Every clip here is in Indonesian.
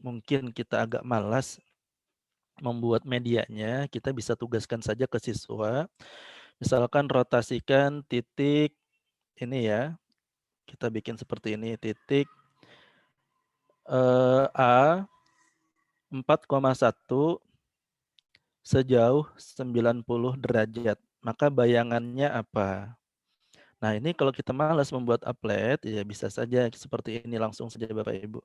mungkin kita agak malas membuat medianya, kita bisa tugaskan saja ke siswa. Misalkan rotasikan titik ini ya, kita bikin seperti ini, titik A 4,1 sejauh 90 derajat. Maka bayangannya apa? Nah, ini kalau kita malas membuat applet, ya bisa saja seperti ini langsung saja Bapak Ibu.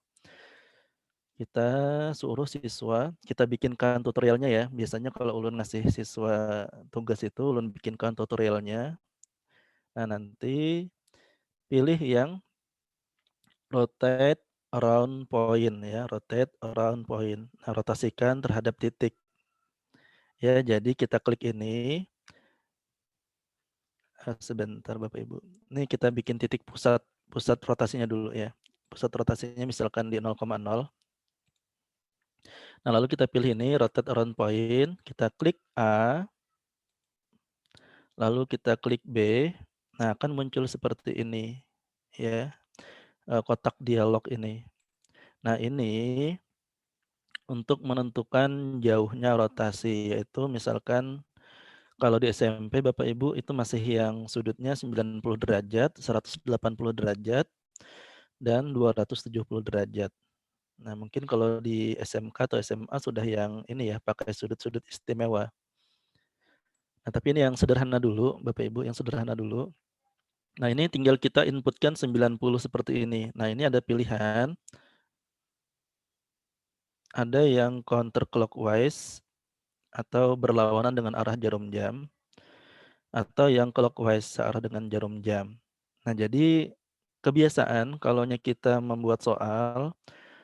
Kita suruh siswa, kita bikinkan tutorialnya ya. Biasanya kalau ulun ngasih siswa tugas itu, ulun bikinkan tutorialnya. Nah, nanti pilih yang rotate around point ya, rotate around point. Nah, rotasikan terhadap titik. Ya, jadi kita klik ini. Sebentar Bapak Ibu. Ini kita bikin titik pusat rotasinya dulu ya. Pusat rotasinya misalkan di 0,0. Nah, lalu kita pilih ini rotate around point, kita klik A, lalu kita klik B. Nah, akan muncul seperti ini ya, kotak dialog ini. Nah, ini untuk menentukan jauhnya rotasi, yaitu misalkan kalau di SMP Bapak Ibu itu masih yang sudutnya 90 derajat, 180 derajat, dan 270 derajat. Nah, mungkin kalau di SMK atau SMA sudah yang ini ya, pakai sudut-sudut istimewa. Nah, tapi ini yang sederhana dulu, Bapak Ibu, yang sederhana dulu. Nah, ini tinggal kita inputkan 90 seperti ini. Nah, ini ada pilihan. Ada yang counterclockwise atau berlawanan dengan arah jarum jam, atau yang clockwise searah dengan jarum jam. Nah, jadi kebiasaan kalau kita membuat soal,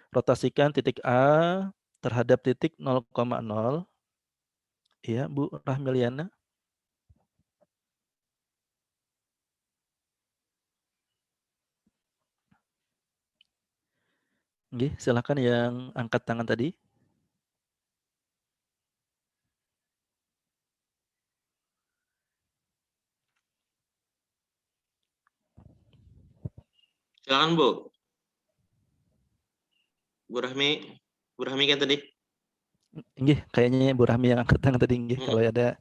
rotasikan titik A terhadap titik 0,0. Iya, Bu Rahmiliana. Nggih, silakan yang angkat tangan tadi. Silakan Bu. Bu Rahmi. Bu Rahmi kan tadi? Nggih, kayaknya Bu Rahmi yang angkat tangan tadi nggih, kalau ada.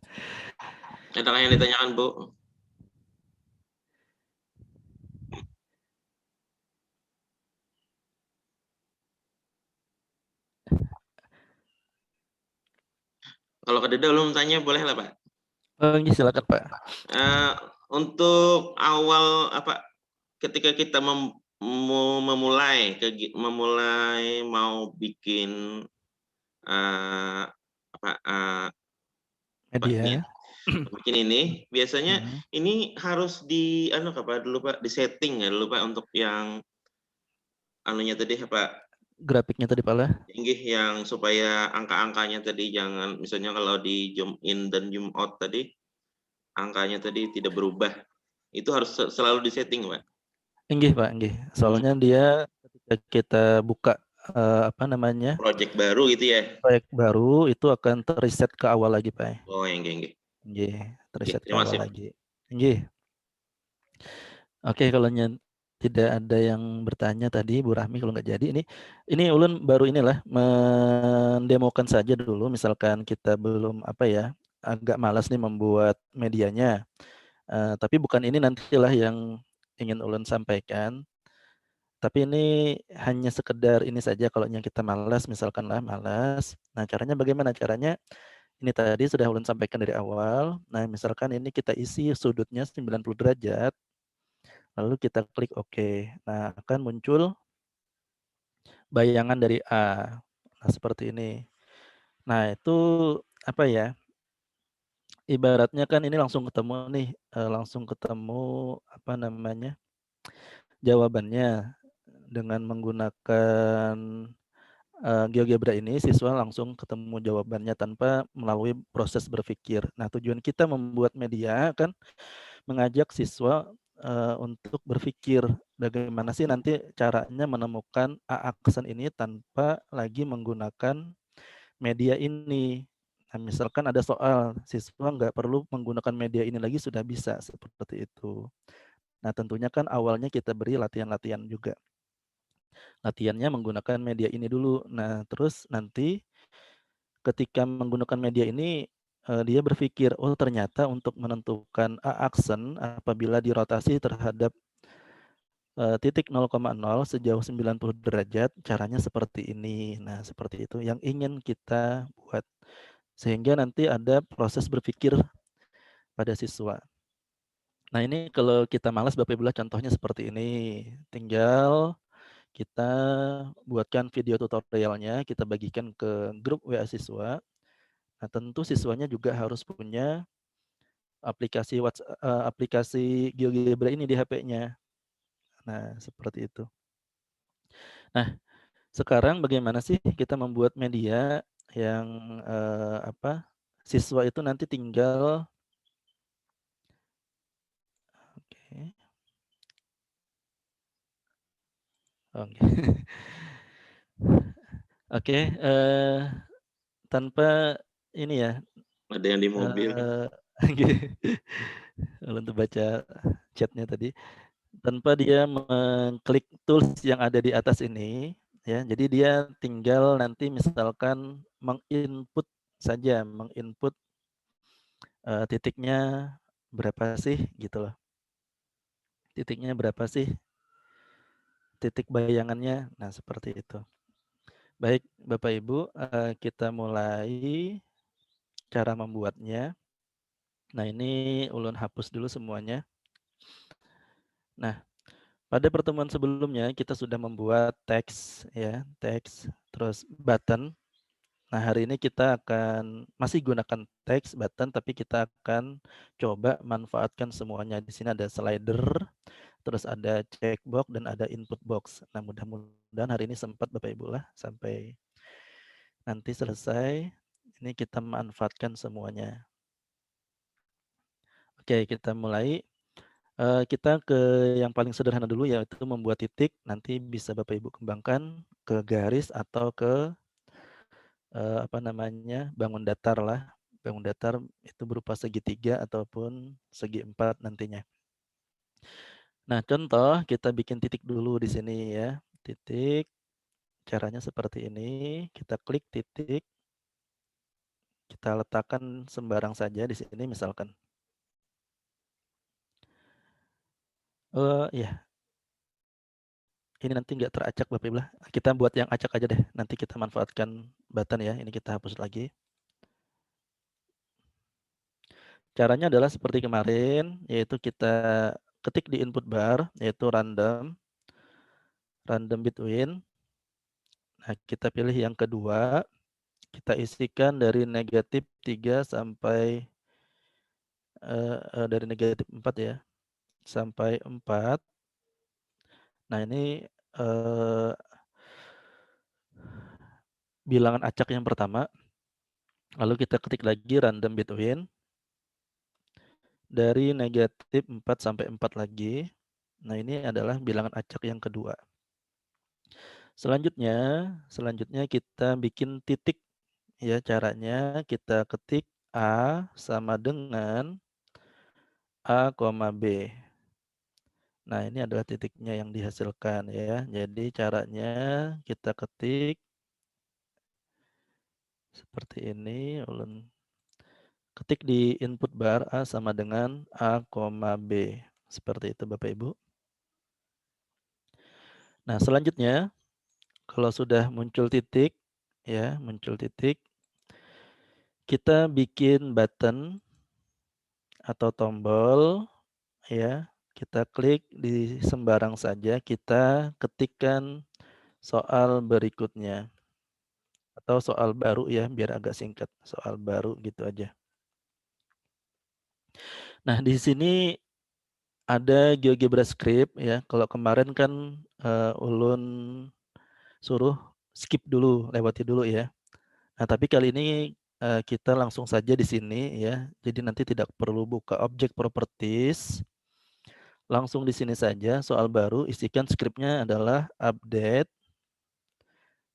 Adakah yang ditanyakan Bu? Kalau Kededa belum tanya, boleh lah Pak. Nggih, silakan Pak. Untuk awal ketika kita memulai mau bikin Media. bikin ini biasanya ini harus di dulu Pak, di setting ya dulu Pak untuk yang anunya tadi Grafiknya tadi Pak lah. yang supaya angka-angkanya tadi jangan, misalnya kalau di zoom in dan zoom out tadi angkanya tadi tidak berubah. Itu harus selalu disetting, Pak. Nggih, Pak, nggih. Soalnya dia ketika kita buka Project baru gitu ya. proyek baru itu akan terreset ke awal lagi, Pak. Oh, nggih. Nggih, terreset ke Terima awal kasih, Pak. lagi. Nggih. Oke, kalau tidak ada yang bertanya tadi Bu Rahmi, kalau nggak jadi ini ulun baru inilah mendemokan saja dulu, misalkan kita belum agak malas nih membuat medianya. Tapi bukan ini nantilah yang ingin ulun sampaikan. Tapi ini hanya sekedar ini saja kalau yang kita malas, misalkanlah malas. Nah, caranya bagaimana? Caranya ini tadi sudah ulun sampaikan dari awal. Nah, misalkan ini kita isi sudutnya 90 derajat. Lalu kita klik OK. Nah, akan muncul bayangan dari A. Nah, seperti ini. Nah, itu ibaratnya kan ini langsung ketemu nih, langsung ketemu jawabannya dengan menggunakan GeoGebra ini, siswa langsung ketemu jawabannya tanpa melalui proses berpikir. Nah, tujuan kita membuat media kan mengajak siswa untuk berpikir bagaimana sih nanti caranya menemukan aksen ini tanpa lagi menggunakan media ini. Nah, misalkan ada soal, siswa nggak perlu menggunakan media ini lagi, sudah bisa seperti itu. Nah, tentunya kan awalnya kita beri latihan-latihan juga. Latihannya menggunakan media ini dulu. Nah, terus nanti ketika menggunakan media ini, dia berpikir, "Oh, ternyata untuk menentukan aksen apabila dirotasi terhadap, titik 0,0 sejauh 90 derajat, caranya seperti ini." Nah, seperti itu yang ingin kita buat. Sehingga nanti ada proses berpikir pada siswa. Nah, ini kalau kita malas Bapak Ibu contohnya seperti ini. Tinggal kita buatkan video tutorialnya, kita bagikan ke grup WA siswa. Nah, tentu siswanya juga harus punya aplikasi GeoGebra ini di HP-nya. Nah, seperti itu. Nah, sekarang bagaimana sih kita membuat media yang, siswa itu nanti tinggal oke. Oke. Oke, tanpa ini ya, Ada yang di mobil. eee, untuk baca chat-nya tadi, tanpa dia mengklik tools yang ada di atas ini, ya, jadi dia tinggal nanti misalkan menginput saja, menginput, titiknya berapa sih, gitu loh. Titiknya berapa sih, titik bayangannya, nah seperti itu. Baik Bapak Ibu, kita mulai cara membuatnya. Nah, ini ulun hapus dulu semuanya. Nah, pada pertemuan sebelumnya kita sudah membuat teks ya, teks, terus button. Nah, hari ini kita akan masih gunakan teks, button, tapi kita akan coba manfaatkan semuanya. Di sini ada slider, terus ada checkbox dan ada input box. Nah, mudah-mudahan hari ini sempat Bapak Ibu lah sampai nanti selesai. Ini kita manfaatkan semuanya. Oke, kita mulai. Kita ke yang paling sederhana dulu yaitu membuat titik, nanti bisa Bapak Ibu kembangkan ke garis atau ke, bangun datar lah. Bangun datar itu berupa segitiga ataupun segi empat nantinya. Nah, contoh kita bikin titik dulu di sini ya, titik, caranya seperti ini, kita klik titik, kita letakkan sembarang saja di sini misalkan. Iya. Ini nanti nggak teracak Bapak Ibu lah. Kita buat yang acak aja deh. Nanti kita manfaatkan button ya. Ini kita hapus lagi. Caranya adalah seperti kemarin, yaitu kita ketik di input bar, yaitu random, random between. Nah, kita pilih yang kedua, kita isikan dari negatif 3 sampai dari negatif 4 ya, sampai 4. Nah, ini bilangan acak yang pertama. Lalu kita ketik lagi random between. Dari negatif 4 sampai 4 lagi. Nah, ini adalah bilangan acak yang kedua. Selanjutnya kita bikin titik. Ya, caranya kita ketik A sama dengan A, B. Nah, ini adalah titiknya yang dihasilkan ya. Jadi caranya kita ketik seperti ini, ulun ketik di input bar A sama dengan A, B. Seperti itu Bapak Ibu. Nah, selanjutnya kalau sudah muncul titik, ya, muncul titik, kita bikin button atau tombol, ya. Kita klik di sembarang saja, kita ketikkan soal berikutnya atau soal baru ya, biar agak singkat, soal baru gitu aja. Nah, di sini ada GeoGebra script ya. Kalau kemarin kan ulun suruh skip dulu, lewati dulu ya. Nah, tapi kali ini, kita langsung saja di sini ya, jadi nanti tidak perlu buka objek properties, langsung di sini saja soal baru, isikan skripnya adalah update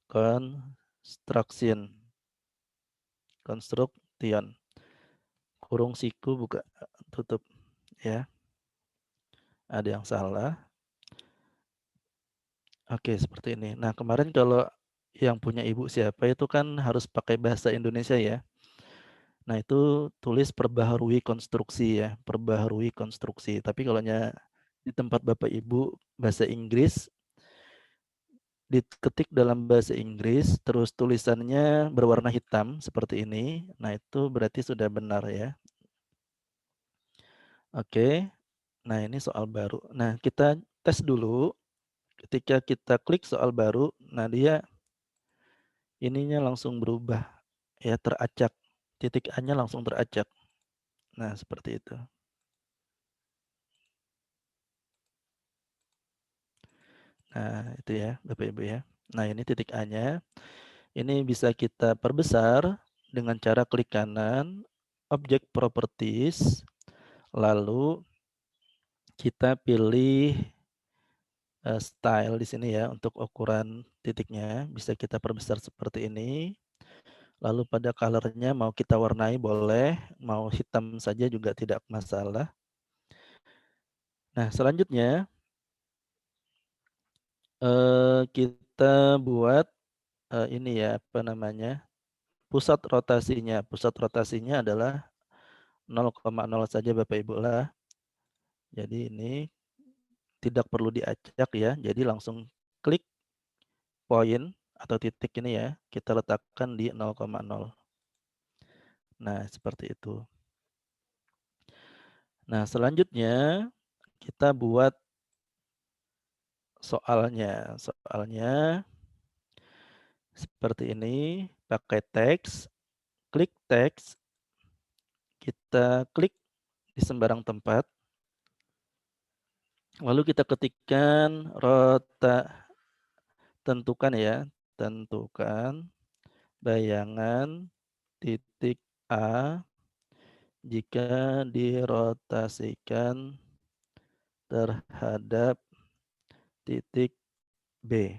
construction, construction, kurung siku buka, tutup ya, ada yang salah. Oke, seperti ini. Nah, kemarin kalau yang punya ibu siapa itu kan harus pakai bahasa Indonesia ya. Nah, itu tulis perbaharui konstruksi ya, perbaharui konstruksi. Tapi kalau di tempat Bapak Ibu bahasa Inggris, diketik dalam bahasa Inggris, terus tulisannya berwarna hitam seperti ini. Nah, itu berarti sudah benar ya. Oke. Nah, ini soal baru. Nah, kita tes dulu. Ketika kita klik soal baru, nah dia ininya langsung berubah ya, teracak. Titik A-nya langsung teracak. Nah, seperti itu. Nah, itu ya, Bapak Ibu ya. Nah, ini titik A-nya. Ini bisa kita perbesar dengan cara klik kanan, objek properties, lalu kita pilih style di sini ya untuk ukuran titiknya. Bisa kita perbesar seperti ini. Lalu pada color-nya mau kita warnai boleh, mau hitam saja juga tidak masalah. Nah, selanjutnya kita buat ini ya, apa namanya, pusat rotasinya. Pusat rotasinya adalah 0,0 saja Bapak Ibu lah. Jadi ini tidak perlu diacak ya. Jadi langsung klik poin atau titik ini ya, kita letakkan di 0,0. Nah, seperti itu. Nah, selanjutnya kita buat soalnya. Soalnya seperti ini, pakai teks, klik teks, kita klik di sembarang tempat, lalu kita ketikkan tentukan ya, tentukan bayangan titik A jika dirotasikan terhadap titik B.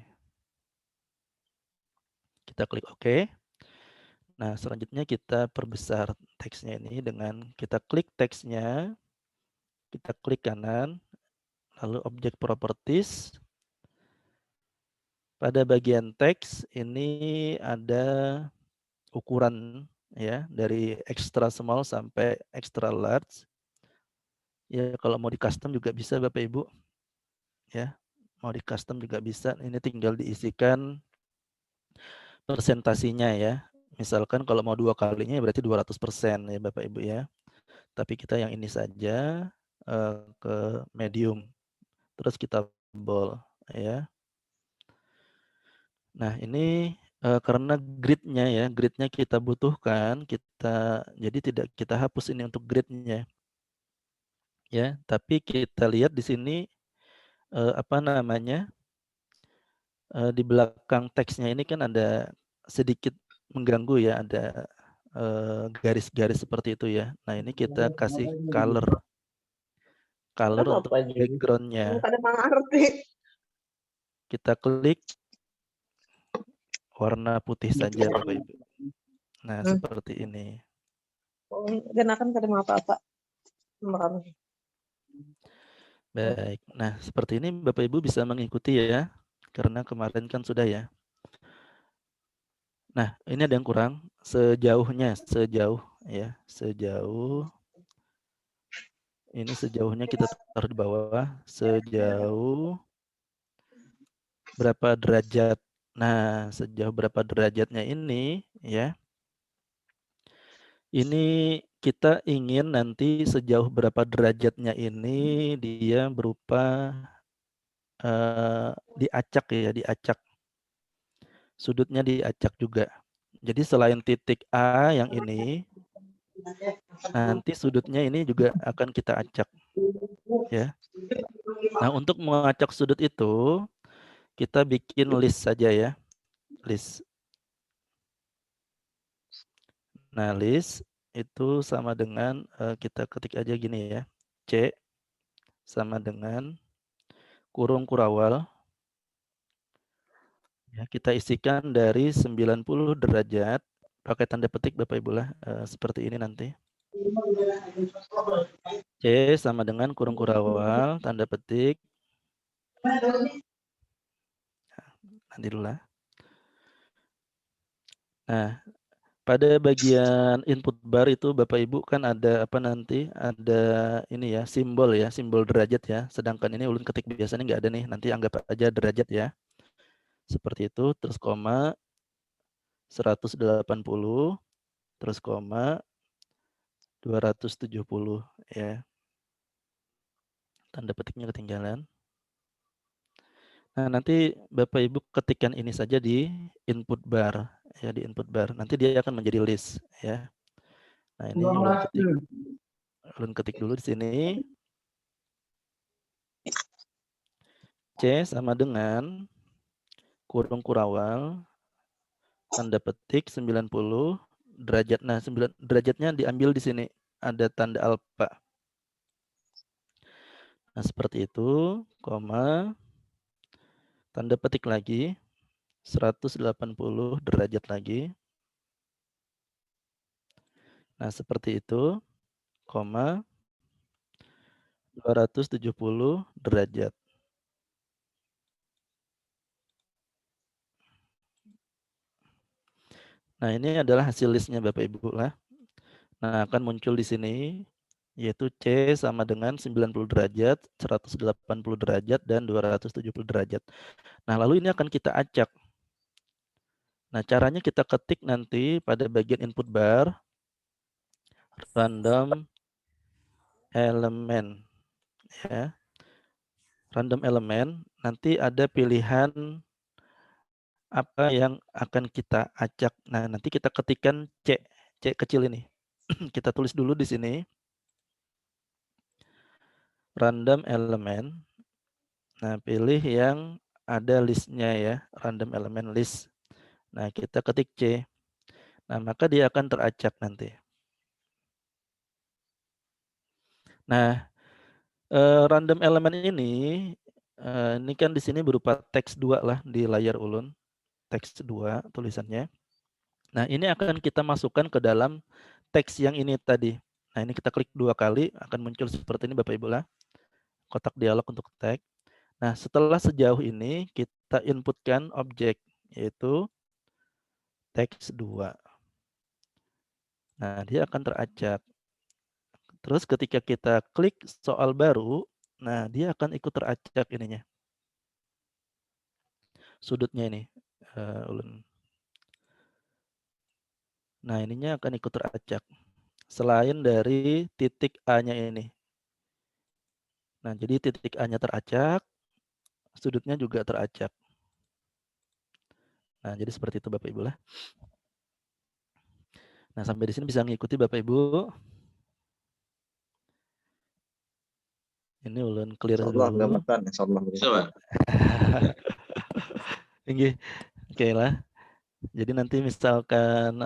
Kita klik OK. Nah, selanjutnya kita perbesar teksnya ini dengan kita klik teksnya, kita klik kanan, lalu objek properties. Pada bagian teks ini ada ukuran ya, dari extra small sampai extra large. Ya, kalau mau di custom juga bisa Bapak Ibu. Ya, mau di custom juga bisa. Ini tinggal diisikan presentasinya ya. Misalkan kalau mau 2 kalinya berarti 200% ya Bapak Ibu ya. Tapi kita yang ini saja ke medium. Terus kita bold ya. Nah, ini karena grid-nya ya, grid-nya kita butuhkan, jadi tidak kita hapus ini untuk grid-nya ya, tapi kita lihat di sini apa namanya, di belakang teksnya ini kan ada sedikit mengganggu ya, ada garis-garis seperti itu ya. Nah, ini kita kasih color untuk Apa jadi? background-nya. Kada mangarti. Kita klik warna putih saja Bapak Ibu. Nah, seperti ini. Genakan kada mau apa-apa. Makanya. Baik. Nah, seperti ini Bapak Ibu bisa mengikuti ya. Karena kemarin kan sudah ya. Nah, ini ada yang kurang. Sejauh ya. Ini sejauhnya kita taruh di bawah. Sejauh berapa derajat. Nah, sejauh berapa derajatnya ini ya. Ini kita ingin nanti sejauh berapa derajatnya ini dia berupa diacak ya, diacak. Sudutnya diacak juga. Jadi selain titik A yang ini, nanti sudutnya ini juga akan kita acak ya. Nah, untuk mengacak sudut itu kita bikin list saja ya. List. Nah, list itu sama dengan kita ketik aja gini ya. C sama dengan kurung kurawal. Ya, kita isikan dari 90 derajat pakai tanda petik Bapak Ibu lah seperti ini nanti. C sama dengan kurung kurawal, tanda petik. Nanti dulu lah. Nah, pada bagian input bar itu Bapak Ibu kan ada apa nanti, ada ini ya, simbol derajat ya. Sedangkan ini ulun ketik biasanya nggak ada nih, nanti anggap aja derajat ya. Seperti itu, terus koma, 180, terus koma, 270 ya. Tanda petiknya ketinggalan. Nah, nanti Bapak Ibu ketikkan ini saja di input bar ya, di input bar. Nanti dia akan menjadi list ya. Nah, ini ulun ketik dulu di sini. C sama dengan kurung kurawal tanda petik 90 derajat. Nah, 9 derajatnya diambil di sini. Ada tanda alfa. Nah, seperti itu, koma, tanda petik lagi, 180 derajat lagi. Nah, seperti itu, koma, 270 derajat. Nah, ini adalah hasil listnya Bapak Ibu lah. Nah, akan muncul di sini, yaitu C sama dengan 90 derajat, 180 derajat, dan 270 derajat. Nah, lalu ini akan kita acak. Nah, caranya kita ketik nanti pada bagian input bar, random element. Ya. Random element, nanti ada pilihan apa yang akan kita acak. Nah, nanti kita ketikkan C kecil ini. Kita tulis dulu di sini. Random element. Nah, pilih yang ada listnya ya, random element list. Nah, kita ketik C. Nah, maka dia akan teracak nanti. Nah, random element ini kan di sini berupa teks 2 lah di layar ulun. Teks 2 tulisannya. Nah, ini akan kita masukkan ke dalam teks yang ini tadi. Nah, ini kita klik 2 kali, akan muncul seperti ini Bapak Ibu lah. Kotak dialog untuk tag. Nah, setelah sejauh ini kita inputkan objek, yaitu teks 2. Nah, dia akan teracak. Terus ketika kita klik soal baru, nah dia akan ikut teracak ininya. Sudutnya ini. Ulun. Nah, ininya akan ikut teracak. Selain dari titik A-nya ini. Nah, jadi titik A-nya teracak, sudutnya juga teracak. Nah, jadi seperti itu Bapak Ibu lah. Nah, sampai di sini bisa mengikuti Bapak Ibu. Ini ulun clear Insyaallah dulu. gamatan, insyaallah. Bisa, Pak? Oke, oke lah. Jadi nanti misalkan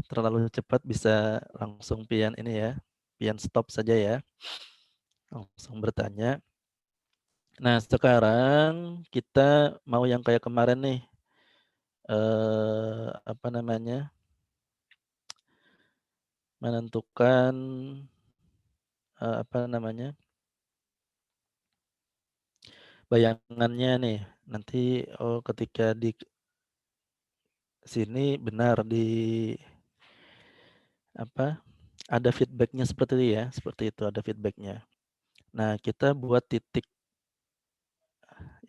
terlalu cepat bisa langsung pian ini ya, pian stop saja ya. Langsung bertanya. Nah, sekarang kita mau yang kayak kemarin nih. Apa namanya? Menentukan apa namanya? Bayangannya nih. Nanti ketika di sini benar di apa? Ada feedbacknya seperti itu ya, seperti itu ada feedbacknya. Nah, kita buat titik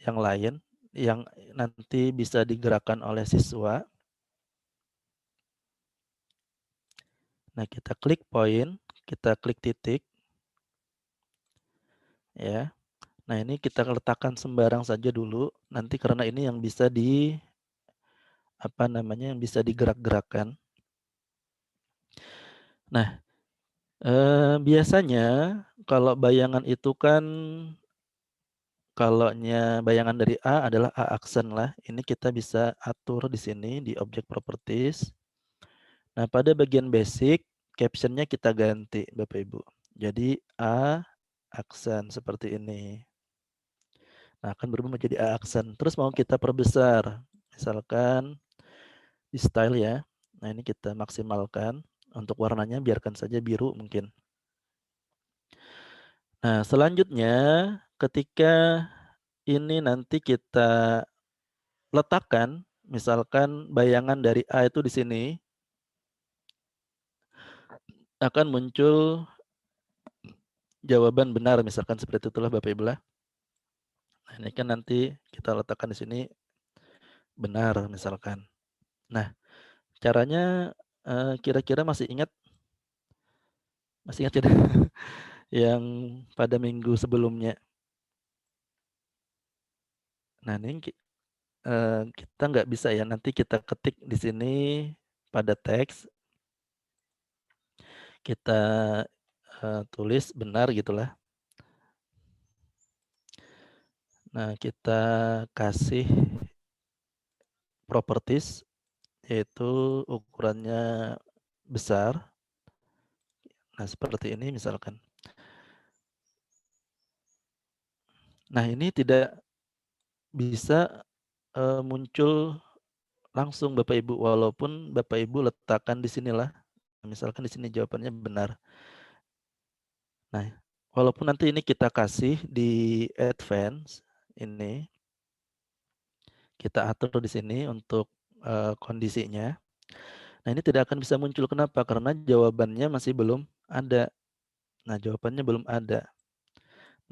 yang lain yang nanti bisa digerakkan oleh siswa. Nah, kita klik poin, kita klik titik. Ya. Nah, ini kita letakkan sembarang saja dulu. Nanti karena ini yang bisa yang bisa digerak-gerakkan. Nah, biasanya kalau bayangan itu kan bayangan dari A adalah A aksen lah. Ini kita bisa atur di sini di object properties. Nah, pada bagian basic, captionnya kita ganti Bapak Ibu. Jadi A aksen seperti ini. Nah, akan berubah menjadi A aksen. Terus mau kita perbesar. Misalkan di style ya. Nah, ini kita maksimalkan. Untuk warnanya biarkan saja biru mungkin. Nah, selanjutnya ketika ini nanti kita letakkan, misalkan bayangan dari A itu di sini, akan muncul jawaban benar, misalkan seperti itulah Bapak Ibu lah. Nah, ini kan nanti kita letakkan di sini benar misalkan. Nah, caranya kira-kira masih ingat? Masih ingat tidak? Yang pada minggu sebelumnya. Nah, ini kita nggak bisa ya, nanti kita ketik di sini pada teks, kita tulis benar gitulah. Nah, kita kasih properties, yaitu ukurannya besar. Nah, seperti ini misalkan. Nah, ini tidak bisa muncul langsung Bapak Ibu, walaupun Bapak Ibu letakkan di sinilah. Misalkan di sini jawabannya benar. Nah, walaupun nanti ini kita kasih di advance ini, kita atur di sini untuk kondisinya. Nah, ini tidak akan bisa muncul. Kenapa? Karena jawabannya masih belum ada. Nah, jawabannya belum ada.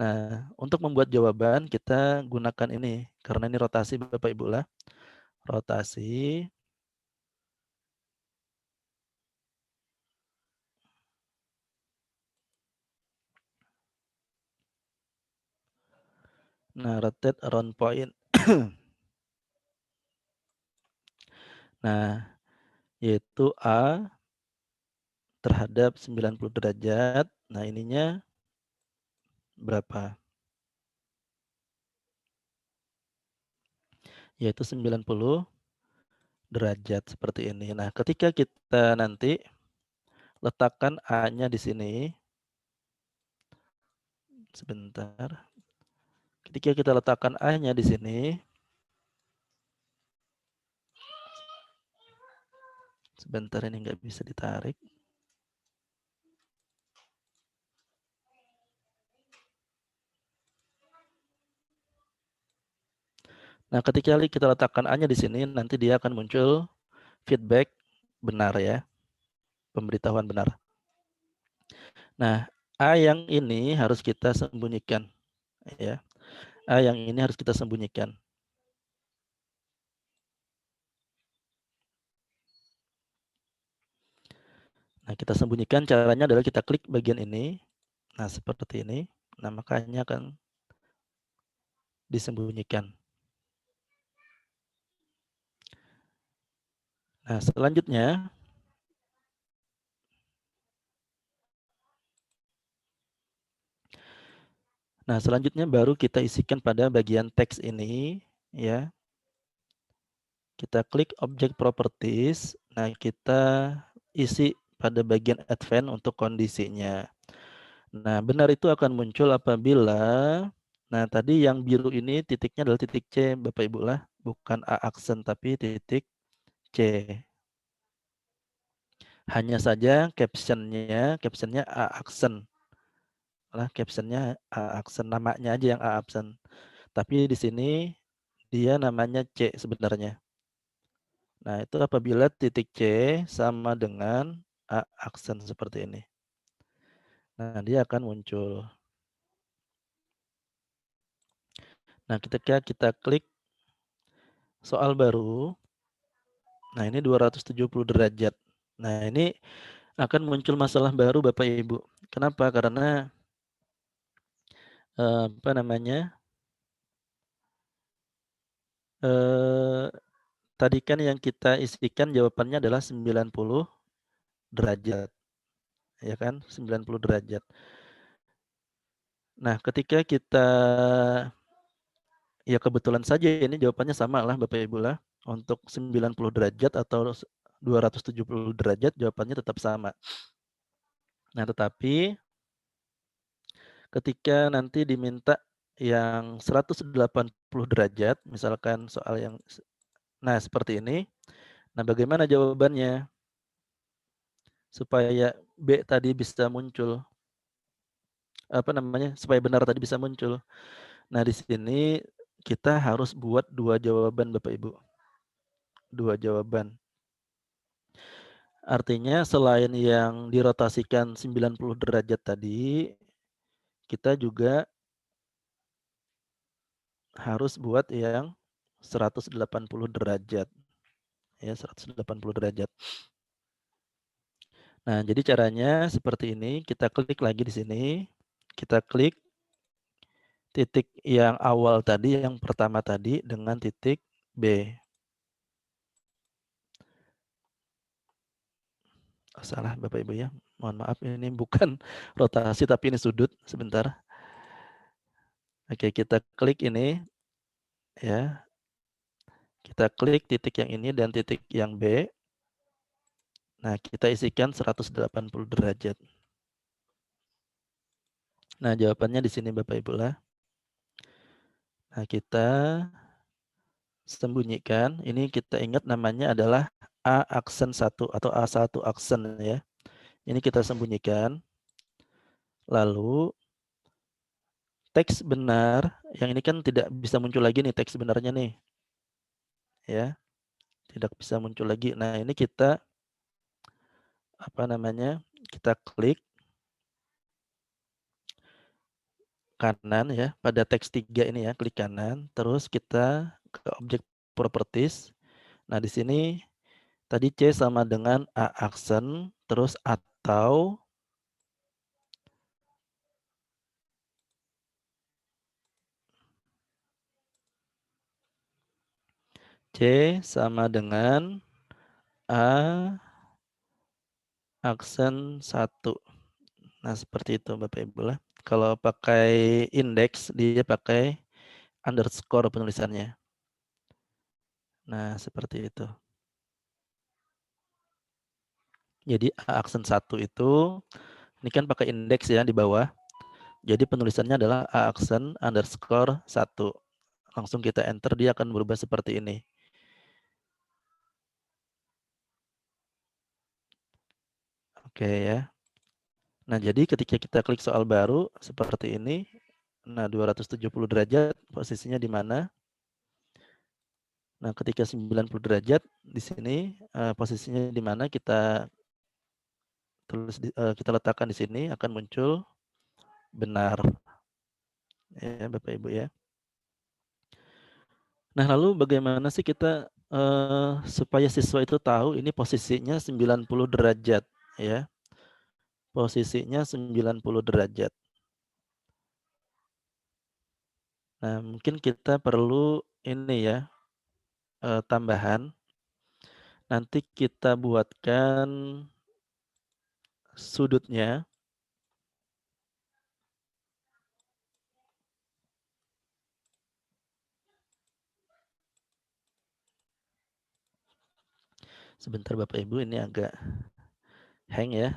Nah, untuk membuat jawaban kita gunakan ini. Karena ini rotasi Bapak Ibu lah. Rotasi. Nah, rotate around point. Nah, yaitu A terhadap 90 derajat. Nah, ininya berapa? Yaitu 90 derajat seperti ini. Nah, ketika kita nanti letakkan A-nya di sini. Sebentar. Ketika kita letakkan A-nya di sini. Sebentar, ini nggak bisa ditarik. Nah, ketika kita letakkan A-nya di sini, nanti dia akan muncul feedback benar ya. Pemberitahuan benar. Nah, A yang ini harus kita sembunyikan ya. A yang ini harus kita sembunyikan. Nah, kita sembunyikan caranya adalah kita klik bagian ini. Nah, seperti ini. Nah, makanya akan disembunyikan. Nah, selanjutnya baru kita isikan pada bagian teks ini ya. Kita klik object properties. Nah, kita isi pada bagian advance untuk kondisinya. Nah, benar itu akan muncul apabila tadi yang biru ini titiknya adalah titik C, Bapak Ibu lah, bukan A aksen tapi titik C. Hanya saja captionnya A aksen. Lah, captionnya A aksen, namanya aja yang A aksen. Tapi di sini dia namanya C sebenarnya. Nah, itu apabila titik C sama dengan A aksen seperti ini. Nah, dia akan muncul. Nah, ketika kita klik soal baru, nah ini 270 derajat. Nah, ini akan muncul masalah baru Bapak Ibu. Kenapa? Karena apa namanya? Tadi kan yang kita isikan jawabannya adalah 90 derajat. Ya kan? 90 derajat. Nah, ketika kita ya kebetulan saja ini jawabannya sama lah Bapak Ibu lah. Untuk 90 derajat atau 270 derajat jawabannya tetap sama. Nah, tetapi ketika nanti diminta yang 180 derajat, misalkan soal yang seperti ini. Nah, bagaimana jawabannya? Supaya B tadi bisa muncul. Supaya benar tadi bisa muncul. Nah, di sini kita harus buat 2 jawaban Bapak Ibu. 2 jawaban. Artinya selain yang dirotasikan 90 derajat tadi, kita juga harus buat yang 180 derajat. Ya, 180 derajat. Nah, jadi caranya seperti ini, kita klik lagi di sini, kita klik titik yang awal tadi, yang pertama tadi dengan titik B. Oh, salah Bapak Ibu ya, mohon maaf ini bukan rotasi tapi ini sudut, sebentar. Oke, kita klik ini ya. Kita klik titik yang ini dan titik yang B. Nah, kita isikan 180 derajat. Nah, jawabannya di sini Bapak Ibu lah. Nah, kita sembunyikan. Ini kita ingat namanya adalah A aksen 1 atau A1 aksen ya. Ini kita sembunyikan. Lalu teks benar, yang ini kan tidak bisa muncul lagi nih teks benarnya nih. Ya, tidak bisa muncul lagi. Nah, ini kita apa namanya? Kita klik kanan ya, pada teks 3 ini ya, klik kanan, terus kita ke objek properties. Nah, di sini tadi C sama dengan A aksen, terus atau C sama dengan A aksen 1. Nah, seperti itu Bapak Ibu lah. Kalau pakai indeks, dia pakai underscore penulisannya. Nah, seperti itu. Jadi A aksen 1 itu, ini kan pakai indeks ya di bawah. Jadi penulisannya adalah A aksen underscore 1. Langsung kita enter, dia akan berubah seperti ini. Oke ya. Nah, jadi ketika kita klik soal baru seperti ini, nah 270 derajat posisinya di mana? Nah, ketika 90 derajat di sini posisinya di mana kita kita letakkan di sini akan muncul benar. Ya, Bapak Ibu ya. Nah, lalu bagaimana sih kita supaya siswa itu tahu ini posisinya 90 derajat ya. Posisinya 90 derajat. Nah, mungkin kita perlu ini ya, tambahan. Nanti kita buatkan sudutnya. Sebentar Bapak Ibu, ini agak hang ya.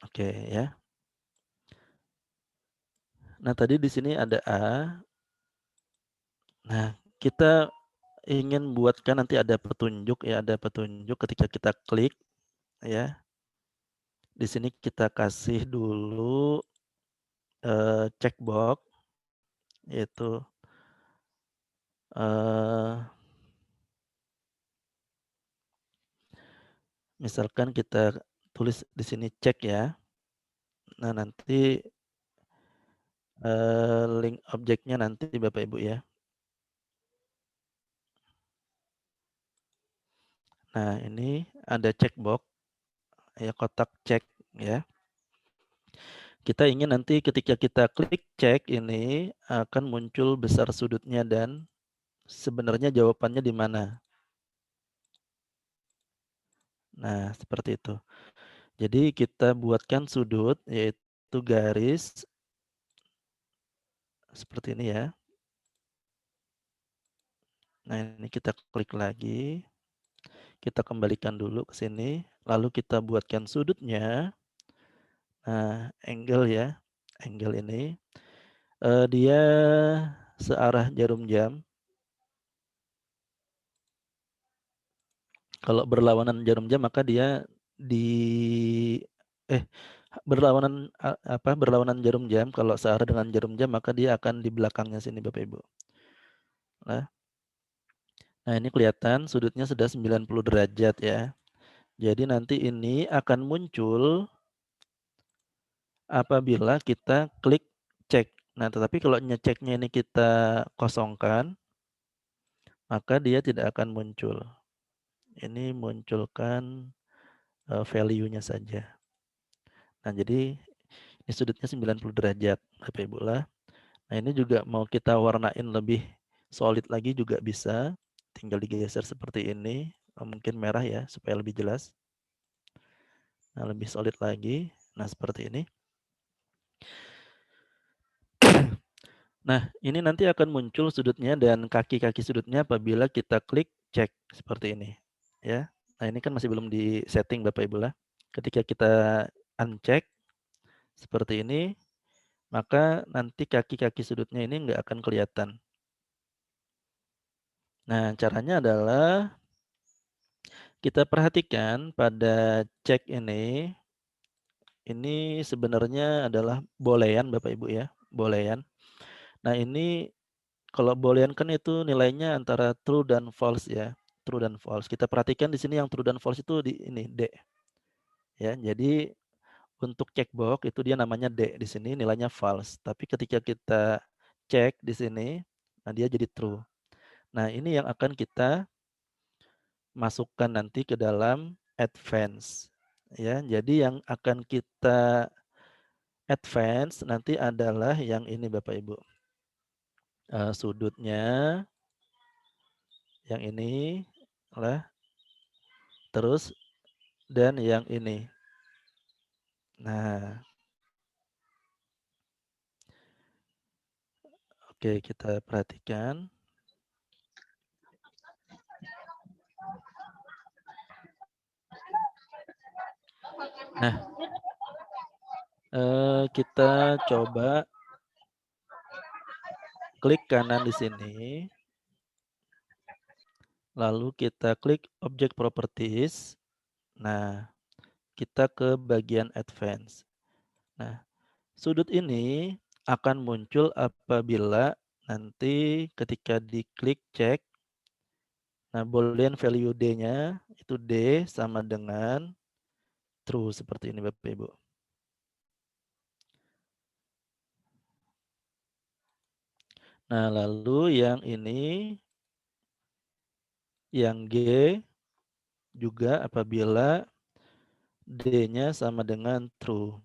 Oke ya. Nah, tadi di sini ada A. Nah, kita ingin buatkan nanti ada petunjuk ya, ada petunjuk ketika kita klik ya. Di sini kita kasih dulu checkbox yaitu misalkan kita tulis di sini cek ya. Nah, nanti link objeknya nanti Bapak Ibu ya. Nah, ini ada checkbox ya, kotak cek ya. Kita ingin nanti ketika kita klik cek ini akan muncul besar sudutnya dan sebenarnya jawabannya di mana. Nah, seperti itu. Jadi kita buatkan sudut yaitu garis seperti ini ya. Nah, ini kita klik lagi. Kita kembalikan dulu ke sini, lalu kita buatkan sudutnya. Nah, angle ya. Angle ini dia searah jarum jam. Kalau berlawanan jarum jam maka dia di berlawanan jarum jam. Kalau searah dengan jarum jam maka dia akan di belakangnya sini Bapak Ibu. Nah, ini kelihatan sudutnya sudah 90 derajat ya. Jadi nanti ini akan muncul apabila kita klik cek. Nah, tetapi kalau ngeceknya ini kita kosongkan, maka dia tidak akan muncul. Ini munculkan value-nya saja. Nah, jadi ini sudutnya 90 derajat, Bapak Ibu lah. Nah, ini juga mau kita warnain lebih solid lagi juga bisa. Tinggal digeser seperti ini, mungkin merah ya supaya lebih jelas. Nah, lebih solid lagi. Nah, seperti ini. Nah, ini nanti akan muncul sudutnya dan kaki-kaki sudutnya apabila kita klik cek seperti ini, ya. Nah, ini kan masih belum di setting Bapak Ibu lah. Ketika kita uncheck seperti ini, maka nanti kaki-kaki sudutnya ini nggak akan kelihatan. Nah, caranya adalah kita perhatikan pada cek ini sebenarnya adalah boolean Bapak Ibu ya, boolean. Nah, ini kalau boolean kan itu nilainya antara true dan false ya. True dan false. Kita perhatikan di sini yang true dan false itu di ini D. Ya, jadi untuk checkbox itu dia namanya D di sini nilainya false. Tapi ketika kita cek di sini, nah dia jadi true. Nah, ini yang akan kita masukkan nanti ke dalam advance. Ya, jadi yang akan kita advance nanti adalah yang ini Bapak Ibu. Sudutnya yang ini lah, terus dan yang ini. Nah, oke kita perhatikan. Nah, kita coba klik kanan di sini. Lalu kita klik Object Properties. Nah, kita ke bagian Advance. Nah, sudut ini akan muncul apabila nanti ketika diklik cek. Nah, boolean value D-nya itu D sama dengan true seperti ini Bapak Ibu. Nah, lalu yang ini, yang G juga apabila D-nya sama dengan true.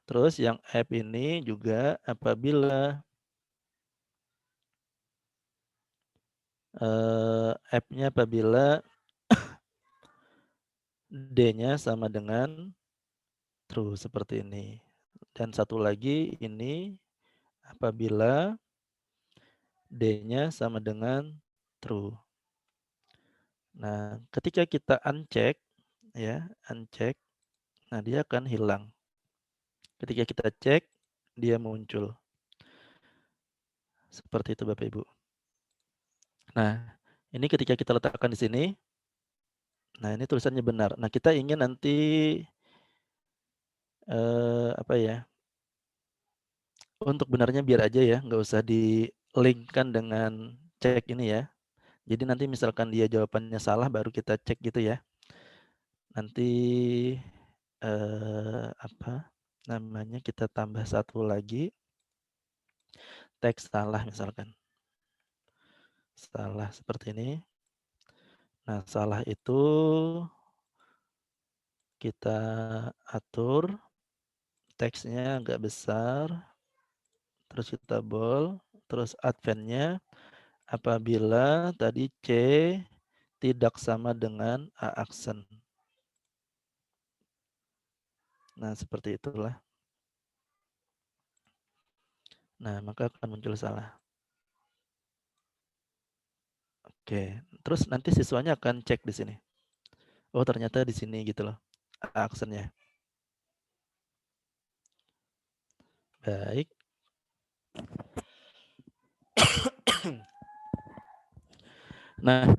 Terus yang F ini juga apabila F-nya apabila D-nya sama dengan true seperti ini. Dan satu lagi ini apabila D-nya sama dengan true. Nah, ketika kita uncheck ya, uncheck, nah dia akan hilang. Ketika kita cek, dia muncul. Seperti itu Bapak Ibu. Nah, ini ketika kita letakkan di sini, nah ini tulisannya benar. Nah, kita ingin nanti apa ya? Untuk benarnya biar aja ya, nggak usah di-linkkan dengan cek ini ya. Jadi nanti misalkan dia jawabannya salah baru kita cek gitu ya. Nanti apa namanya, kita tambah satu lagi teks salah misalkan. Salah seperti ini. Nah, salah itu kita atur teksnya agak besar, terus kita bold, terus advance-nya apabila tadi C tidak sama dengan A aksen. Nah, seperti itulah. Nah, maka akan muncul salah. Oke, terus nanti siswanya akan cek di sini. Oh, ternyata di sini gitu loh, A aksennya. Baik. Nah,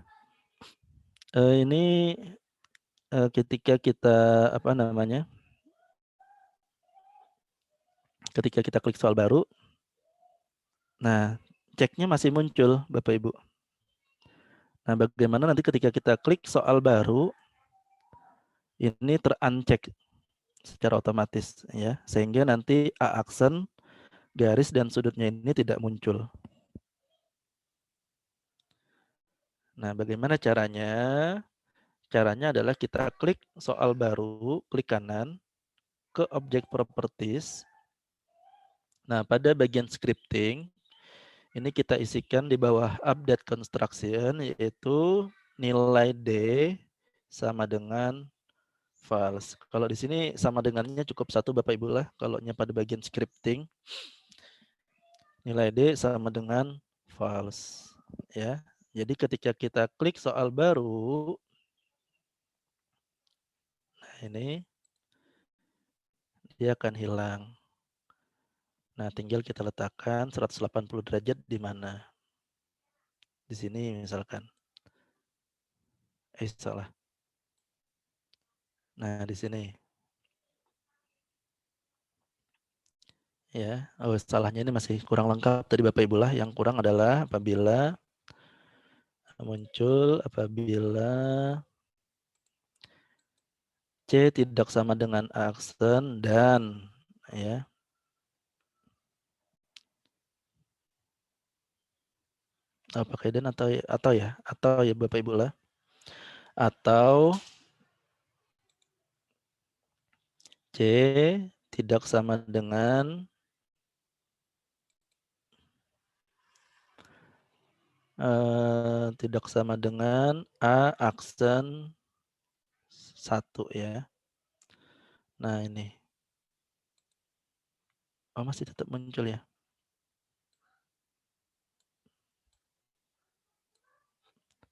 ini ketika kita ketika kita klik soal baru, nah ceknya masih muncul Bapak Ibu. Nah, bagaimana nanti ketika kita klik soal baru, ini ter-uncheck secara otomatis ya, sehingga nanti aksen, garis dan sudutnya ini tidak muncul. Nah, bagaimana caranya? Caranya adalah kita klik soal baru, klik kanan ke objek properties. Nah, pada bagian scripting ini kita isikan di bawah update construction, yaitu nilai D sama dengan false. Kalau di sini sama dengannya cukup satu Bapak Ibu lah. Kalau pada bagian scripting nilai D sama dengan false ya. Jadi ketika kita klik soal baru, nah ini dia akan hilang. Nah, tinggal kita letakkan 180 derajat di mana? Di sini misalkan. Salah. Nah, di sini. Ya, salahnya ini masih kurang lengkap tadi Bapak Ibu lah. Yang kurang adalah apabila C tidak sama dengan aksen dan ya. Pakai dan atau ya Bapak Ibu lah. Atau C tidak sama dengan A aksen 1 ya. Nah, ini. Oh, masih tetap muncul ya.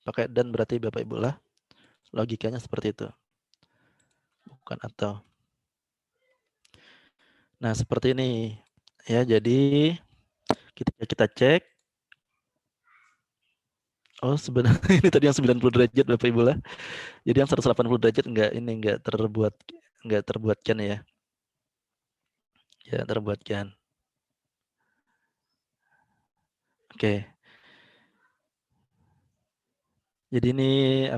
Pakai dan berarti Bapak Ibu lah. Logikanya seperti itu. Bukan atau. Nah, seperti ini. Ya, jadi kita cek. Oh, sebenarnya ini tadi yang 90 derajat Bapak Ibu lah. Jadi yang 180 derajat enggak terbuatkan ya. Ya, terbuatkan. Oke. Jadi ini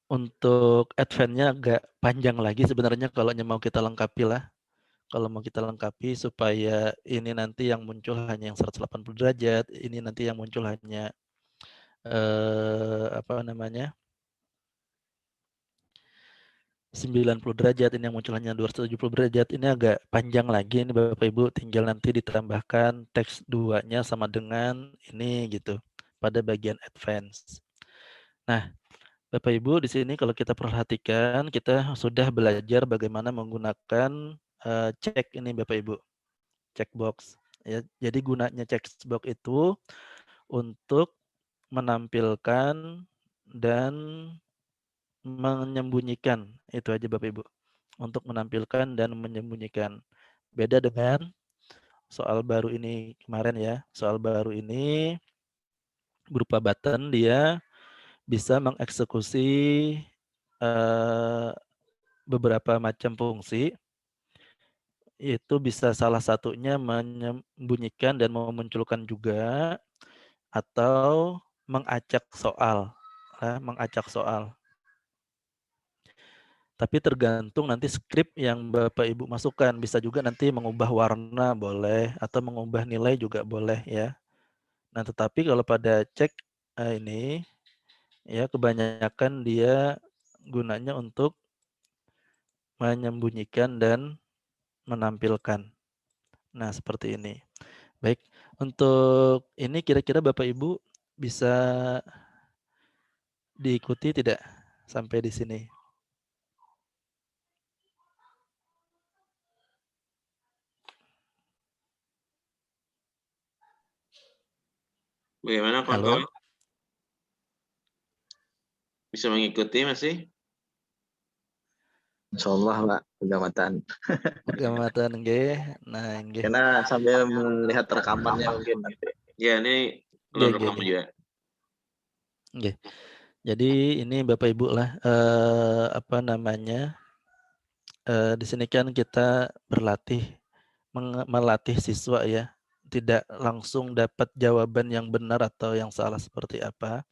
untuk advance-nya agak panjang lagi sebenarnya kalau mau kita lengkapi lah. Kalau mau kita lengkapi supaya ini nanti yang muncul hanya yang 180 derajat, ini nanti yang muncul hanya 90 derajat, ini yang muncul hanya 270 derajat. Ini agak panjang lagi ini Bapak Ibu, tinggal nanti ditambahkan teks 2-nya sama dengan ini gitu pada bagian advance. Nah, Bapak Ibu di sini kalau kita perhatikan kita sudah belajar bagaimana menggunakan cek ini Bapak Ibu. Checkbox ya. Jadi gunanya checkbox itu untuk menampilkan dan menyembunyikan. Itu aja Bapak Ibu. Untuk menampilkan dan menyembunyikan. Beda dengan soal baru ini kemarin ya. Soal baru ini berupa button, dia bisa mengeksekusi beberapa macam fungsi. Itu bisa salah satunya menyembunyikan dan memunculkan juga, atau mengacak soal. Mengacak soal. Tapi tergantung nanti script yang Bapak Ibu masukkan. Bisa juga nanti mengubah warna boleh, atau mengubah nilai juga boleh ya. Nah, tetapi kalau pada cek ini ya kebanyakan dia gunanya untuk menyembunyikan dan menampilkan. Nah, seperti ini. Baik, untuk ini kira-kira Bapak Ibu bisa diikuti tidak sampai di sini? Bagaimana kawan-kawan? Bisa mengikuti masih? Insyaallah Pak, pengamatan. Pengamatan nggih. Nah, nggih. Karena sambil melihat rekamannya mungkin nanti. Ya, ini rekam juga. Nggih. Jadi ini Bapak Ibu lah, apa namanya, di sini kan kita berlatih, melatih siswa ya, tidak langsung dapat jawaban yang benar atau yang salah seperti apa.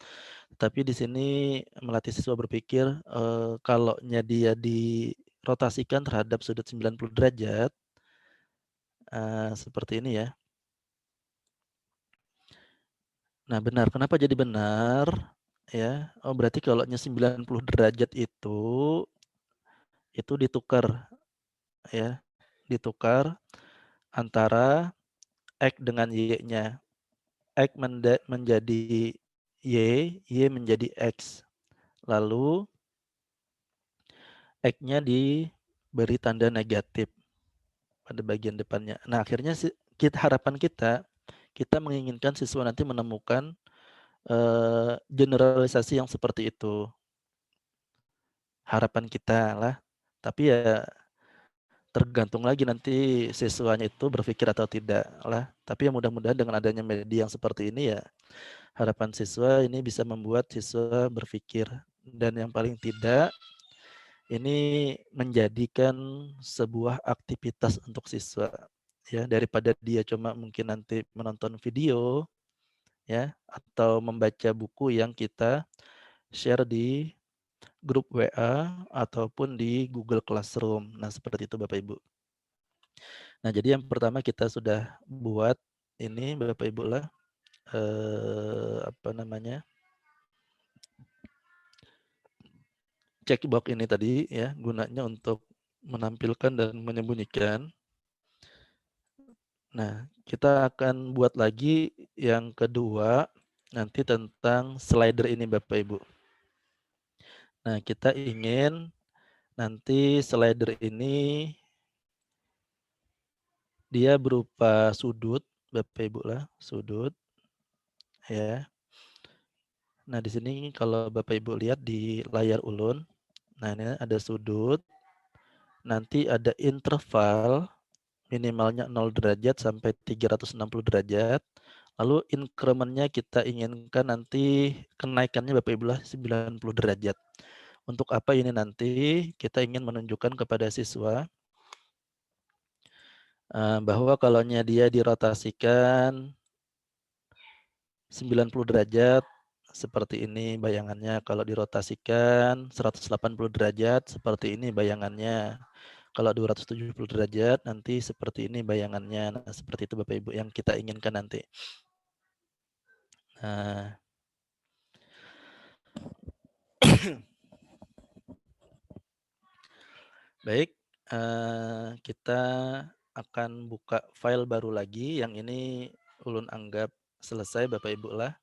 Tapi di sini melatih siswa berpikir, kalaunya dia dirotasikan terhadap sudut 90 derajat, seperti ini ya. Nah benar, kenapa jadi benar? Ya, oh berarti kalaunya 90 derajat itu ditukar ya, ditukar antara X dengan Y-nya. X menjadi Y, Y menjadi X. Lalu X-nya diberi tanda negatif pada bagian depannya. Nah, akhirnya harapan kita menginginkan siswa nanti menemukan generalisasi yang seperti itu. Harapan kita lah. Tapi ya tergantung lagi nanti siswanya itu berpikir atau tidak lah. Tapi ya mudah-mudahan dengan adanya media yang seperti ini ya harapan siswa ini bisa membuat siswa berpikir, dan yang paling tidak ini menjadikan sebuah aktivitas untuk siswa ya, daripada dia cuma mungkin nanti menonton video ya atau membaca buku yang kita share di grup WA ataupun di Google Classroom. Nah, seperti itu Bapak Ibu. Nah, jadi yang pertama kita sudah buat ini Bapak Ibu lah, apa namanya, checkbox ini tadi ya, gunanya untuk menampilkan dan menyembunyikan. Nah, kita akan buat lagi yang kedua nanti tentang slider ini Bapak Ibu. Nah, kita ingin nanti slider ini dia berupa sudut Bapak Ibu lah, sudut ya. Nah, di sini kalau Bapak Ibu lihat di layar ulun, nah ini ada sudut, nanti ada interval minimalnya 0 derajat sampai 360 derajat. Lalu increment-nya kita inginkan nanti kenaikannya Bapak Ibu lah 90 derajat. Untuk apa ini nanti? Kita ingin menunjukkan kepada siswa bahwa kalaunya dia dirotasikan 90 derajat seperti ini bayangannya, kalau dirotasikan 180 derajat seperti ini bayangannya. Kalau 270 derajat nanti seperti ini bayangannya. Nah, seperti itu Bapak Ibu yang kita inginkan nanti. Nah, baik, kita akan buka file baru lagi. Yang ini ulun anggap selesai Bapak Ibu lah.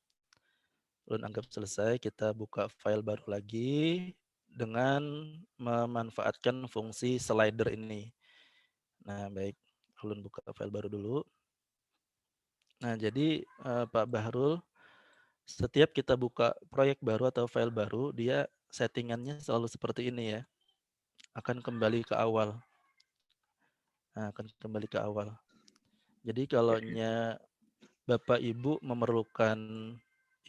Ulun anggap selesai, kita buka file baru lagi dengan memanfaatkan fungsi slider ini. Nah, baik, ulun buka file baru dulu. Nah, jadi Pak Bahrul, setiap kita buka proyek baru atau file baru, dia settingannya selalu seperti ini ya. Akan kembali ke awal. Nah, akan kembali ke awal. Jadi kalaunya Bapak Ibu memerlukan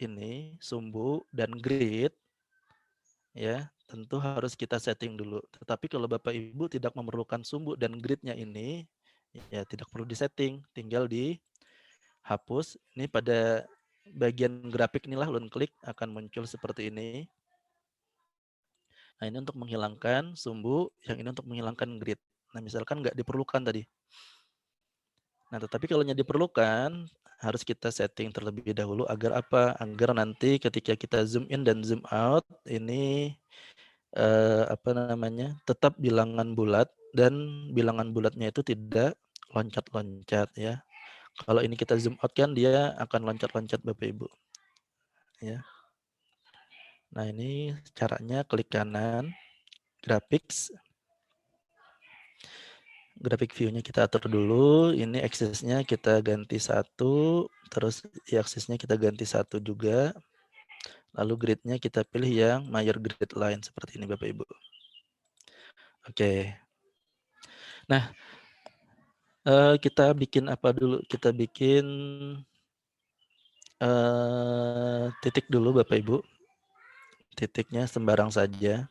ini sumbu dan grid ya, tentu harus kita setting dulu. Tetapi kalau Bapak Ibu tidak memerlukan sumbu dan gridnya ini, ya tidak perlu disetting, tinggal dihapus. Ini pada bagian grafik inilah ulun klik akan muncul seperti ini. Nah, ini untuk menghilangkan sumbu, yang ini untuk menghilangkan grid. Nah, misalkan nggak diperlukan tadi. Nah, tetapi kalau diperlukan, harus kita setting terlebih dahulu agar apa? Agar nanti ketika kita zoom in dan zoom out, ini apa namanya, tetap bilangan bulat dan bilangan bulatnya itu tidak loncat-loncat ya. Kalau ini kita zoom out kan dia akan loncat-loncat Bapak Ibu. Ya. Nah, ini caranya klik kanan, graphics. Grafik view-nya kita atur dulu. Ini aksesnya kita ganti 1, terus y-aksesnya kita ganti 1 juga. Lalu grid-nya kita pilih yang mayor grid line seperti ini Bapak Ibu. Oke. Nah, kita bikin apa dulu? Kita bikin titik dulu Bapak Ibu. titiknya sembarang saja.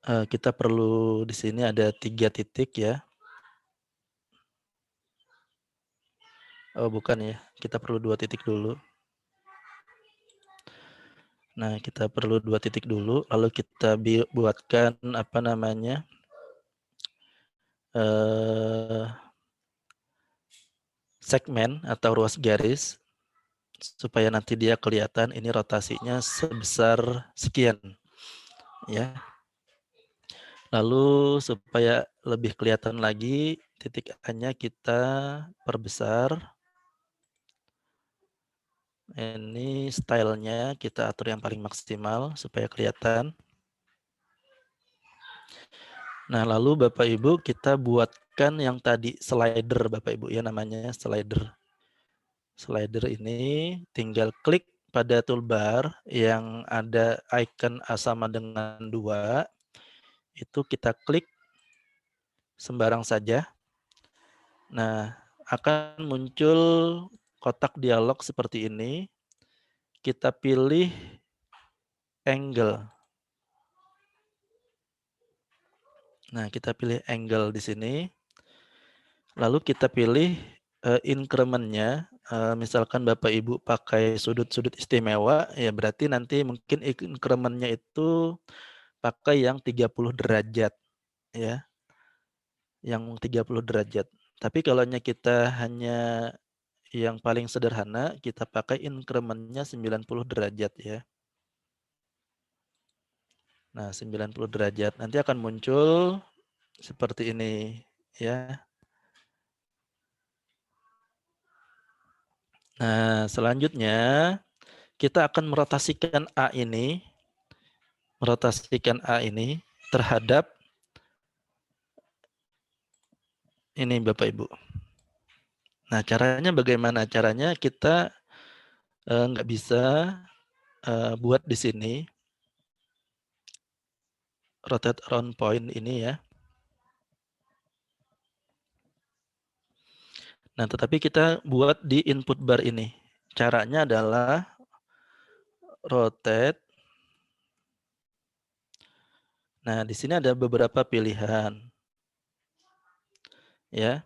Kita perlu di sini ada 3 titik ya. Oh bukan ya, kita perlu 2 titik dulu. Nah, kita perlu 2 titik dulu, lalu kita buatkan apa namanya, segmen atau ruas garis supaya nanti dia kelihatan ini rotasinya sebesar sekian ya. Lalu supaya lebih kelihatan lagi titik A-nya kita perbesar. Ini stylenya kita atur yang paling maksimal supaya kelihatan. Nah, lalu Bapak Ibu kita buatkan yang tadi slider Bapak Ibu ya, namanya slider. Slider ini tinggal klik pada toolbar yang ada icon A sama dengan 2. Itu kita klik sembarang saja. Nah, akan muncul kotak dialog seperti ini. Kita pilih angle. Nah, kita pilih angle di sini. Lalu kita pilih increment-nya. Misalkan Bapak Ibu pakai sudut-sudut istimewa, ya berarti nanti mungkin increment-nya itu pakai yang 30 derajat ya. Yang 30 derajat. Tapi kalau kita hanya yang paling sederhana, kita pakai increment-nya 90 derajat ya. Nah, 90 derajat. Nanti akan muncul seperti ini ya. Nah, selanjutnya kita akan merotasikan A ini terhadap ini Bapak Ibu. Nah, caranya bagaimana? Caranya kita nggak bisa buat di sini rotate around point ini ya. Nah, tetapi kita buat di input bar ini. Caranya adalah rotate. Nah, di sini ada beberapa pilihan. Ya.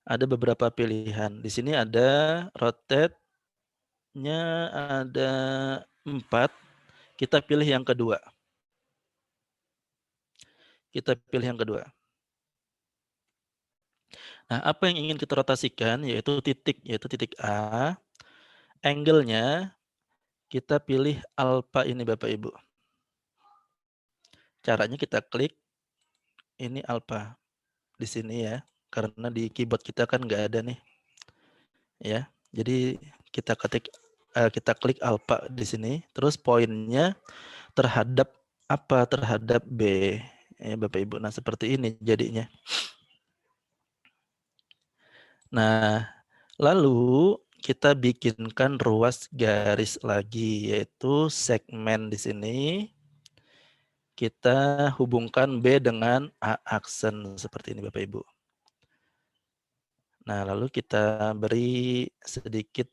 Ada beberapa pilihan. Di sini ada rotate-nya ada 4. Kita pilih yang kedua. Nah, apa yang ingin kita rotasikan yaitu titik A. Angle-nya kita pilih alpha ini Bapak Ibu. Caranya kita klik ini alpha di sini ya. Karena di keyboard kita kan nggak ada nih. Ya. Jadi kita klik alpha di sini, terus poinnya terhadap apa? Terhadap B. Ya, Bapak Ibu. Nah, seperti ini jadinya. Nah, lalu kita bikinkan ruas garis lagi, yaitu segmen di sini. Kita hubungkan B dengan A aksen seperti ini Bapak Ibu. Nah, lalu kita beri sedikit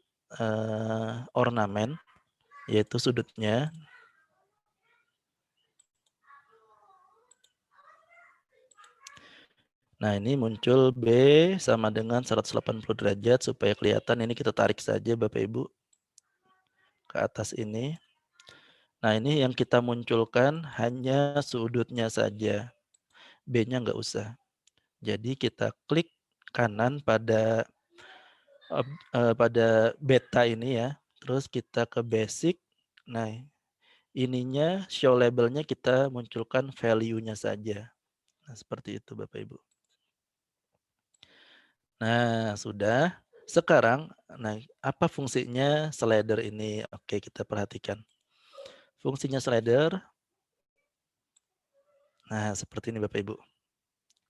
ornamen, yaitu sudutnya. Nah, ini muncul B sama dengan 180 derajat supaya kelihatan. Ini kita tarik saja Bapak Ibu ke atas ini. Nah, ini yang kita munculkan hanya sudutnya saja. B-nya nggak usah. Jadi kita klik kanan pada beta ini ya. Terus kita ke basic. Nah, ininya show labelnya kita munculkan value-nya saja. Nah, seperti itu Bapak Ibu. Nah, sudah. Sekarang, nah apa fungsinya slider ini? Oke, kita perhatikan. Fungsinya slider. Nah, seperti ini Bapak Ibu.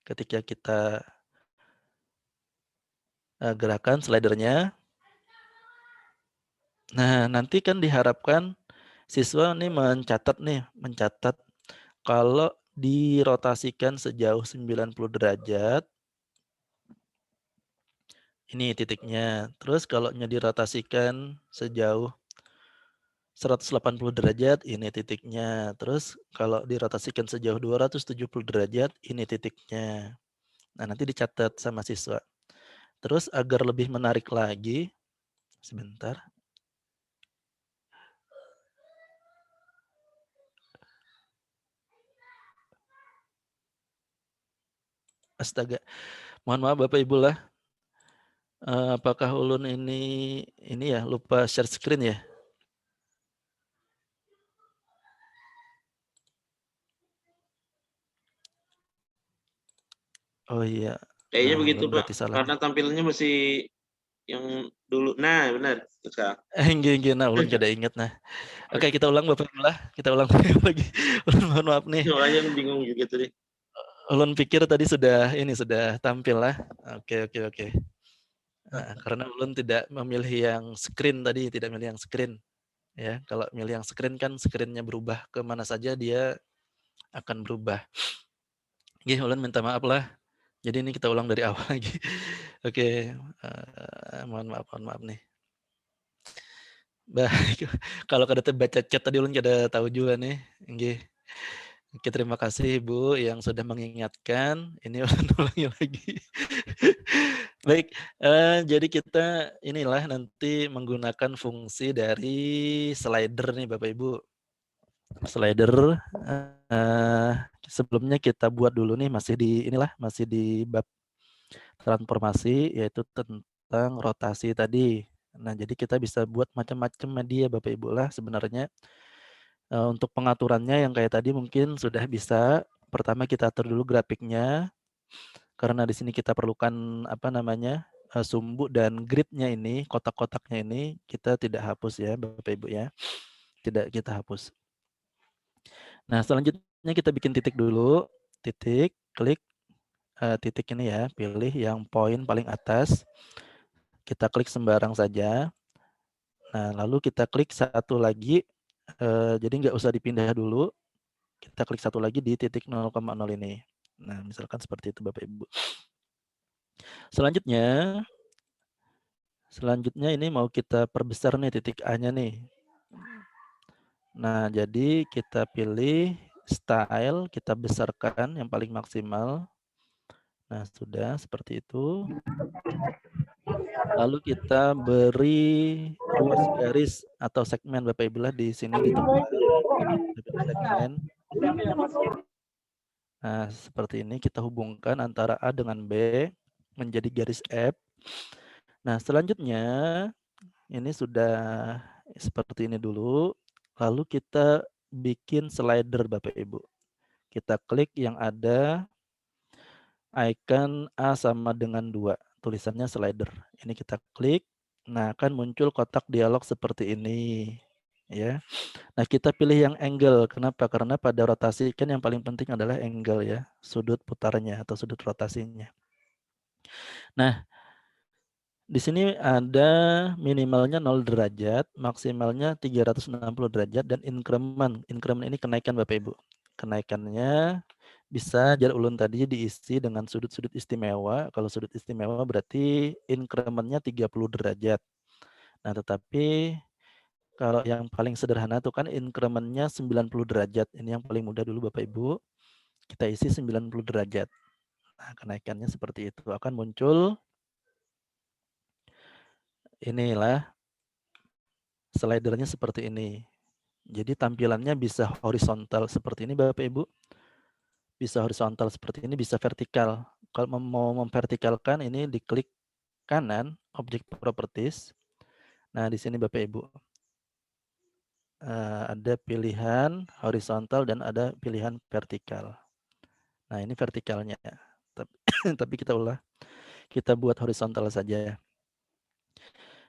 Ketika kita gerakan slidernya. Nah, nanti kan diharapkan siswa nih mencatat kalau dirotasikan sejauh 90 derajat, Ini titiknya. Terus kalau dirotasikan sejauh 180 derajat, ini titiknya. Terus kalau dirotasikan sejauh 270 derajat, ini titiknya. Nah, nanti dicatat sama siswa. Terus agar lebih menarik lagi, sebentar. Astaga, mohon maaf Bapak Ibu lah. Apakah ulun ini ya lupa share screen ya? Oh iya. Kayaknya Nah, begitu ulun Pak, berarti salah. karena tampilannya masih yang dulu. Nah benar, sekarang. Enggak, nah ulun kada ingat nah. Oke, kita ulang Bapak Ibu lah. Kita ulang lagi. Ulun mohon maaf nih. Makanya bingung juga tadi. Ulun pikir tadi sudah tampil lah. Oke. Nah, karena ulun tidak memilih yang screen tadi, tidak milih yang screen. Ya, kalau milih yang screen kan screen-nya berubah ke mana saja dia akan berubah. Oke, ulun minta maaf lah. Jadi ini kita ulang dari awal lagi. Oke, mohon maaf nih. Baik, kalau kada baca chat tadi ulun kada tahu juga nih. Nggih. Oke, terima kasih Ibu yang sudah mengingatkan. Ini ulun ulangi lagi. Baik, jadi kita inilah nanti menggunakan fungsi dari slider nih Bapak Ibu. Slider, sebelumnya kita buat dulu nih masih di bab transformasi yaitu tentang rotasi tadi. Nah, jadi kita bisa buat macam-macam media Bapak Ibu lah sebenarnya. Untuk pengaturannya yang kayak tadi mungkin sudah bisa. Pertama kita atur dulu grafiknya, karena di sini kita perlukan sumbu dan gridnya ini, kotak-kotaknya ini kita tidak hapus ya Bapak Ibu ya. Tidak kita hapus. Nah, selanjutnya kita bikin titik dulu, titik, klik titik ini ya, pilih yang poin paling atas. Kita klik sembarang saja. Nah, lalu kita klik satu lagi, jadi nggak usah dipindah dulu. Kita klik satu lagi di titik 0,0 ini. Nah, misalkan seperti itu Bapak Ibu. Selanjutnya ini mau kita perbesar nih titik A-nya nih. Nah, jadi kita pilih style, kita besarkan yang paling maksimal. Nah, sudah seperti itu. Lalu kita beri ruas garis atau segmen Bapak Ibu lah di sini di tempat segmen. Nah, seperti ini kita hubungkan antara A dengan B menjadi garis F. Nah, selanjutnya ini sudah seperti ini dulu. Lalu kita bikin slider Bapak Ibu. Kita klik yang ada icon A sama dengan 2. Tulisannya slider. Ini kita klik. Nah, akan muncul kotak dialog seperti ini. Ya. Nah, kita pilih yang angle. Kenapa? Karena pada rotasi kan yang paling penting adalah angle ya. Sudut putarnya atau sudut rotasinya. Nah, di sini ada minimalnya 0 derajat, maksimalnya 360 derajat, dan increment. Increment ini kenaikan Bapak Ibu. Kenaikannya bisa jar ulun tadi diisi dengan sudut-sudut istimewa. Kalau sudut istimewa berarti increment-nya 30 derajat. Nah, tetapi kalau yang paling sederhana itu kan increment-nya 90 derajat. Ini yang paling mudah dulu Bapak Ibu. Kita isi 90 derajat. Nah, kenaikannya seperti itu. Akan muncul inilah slidernya seperti ini. Jadi tampilannya bisa horizontal seperti ini Bapak Ibu. Bisa horizontal seperti ini, bisa vertikal. Kalau mau memvertikalkan ini diklik kanan, object properties. Nah, di sini Bapak Ibu. Ada pilihan horizontal dan ada pilihan vertikal. Nah, ini vertikalnya. Tapi kita buat horizontal saja.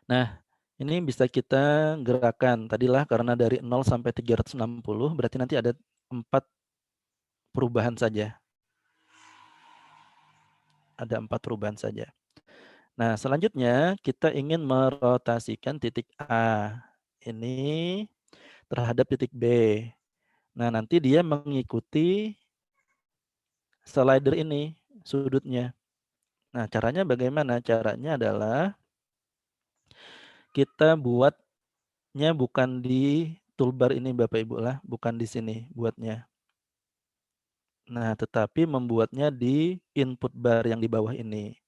Nah, ini bisa kita gerakan. Tadilah karena dari 0 sampai 360, berarti nanti ada 4 perubahan saja. Ada 4 perubahan saja. Nah, selanjutnya kita ingin merotasikan titik A ini terhadap titik B. Nah, nanti dia mengikuti slider ini, sudutnya. Nah, caranya bagaimana? Caranya adalah kita buatnya bukan di toolbar ini Bapak Ibu lah, bukan di sini buatnya. Nah, tetapi membuatnya di input bar yang di bawah ini.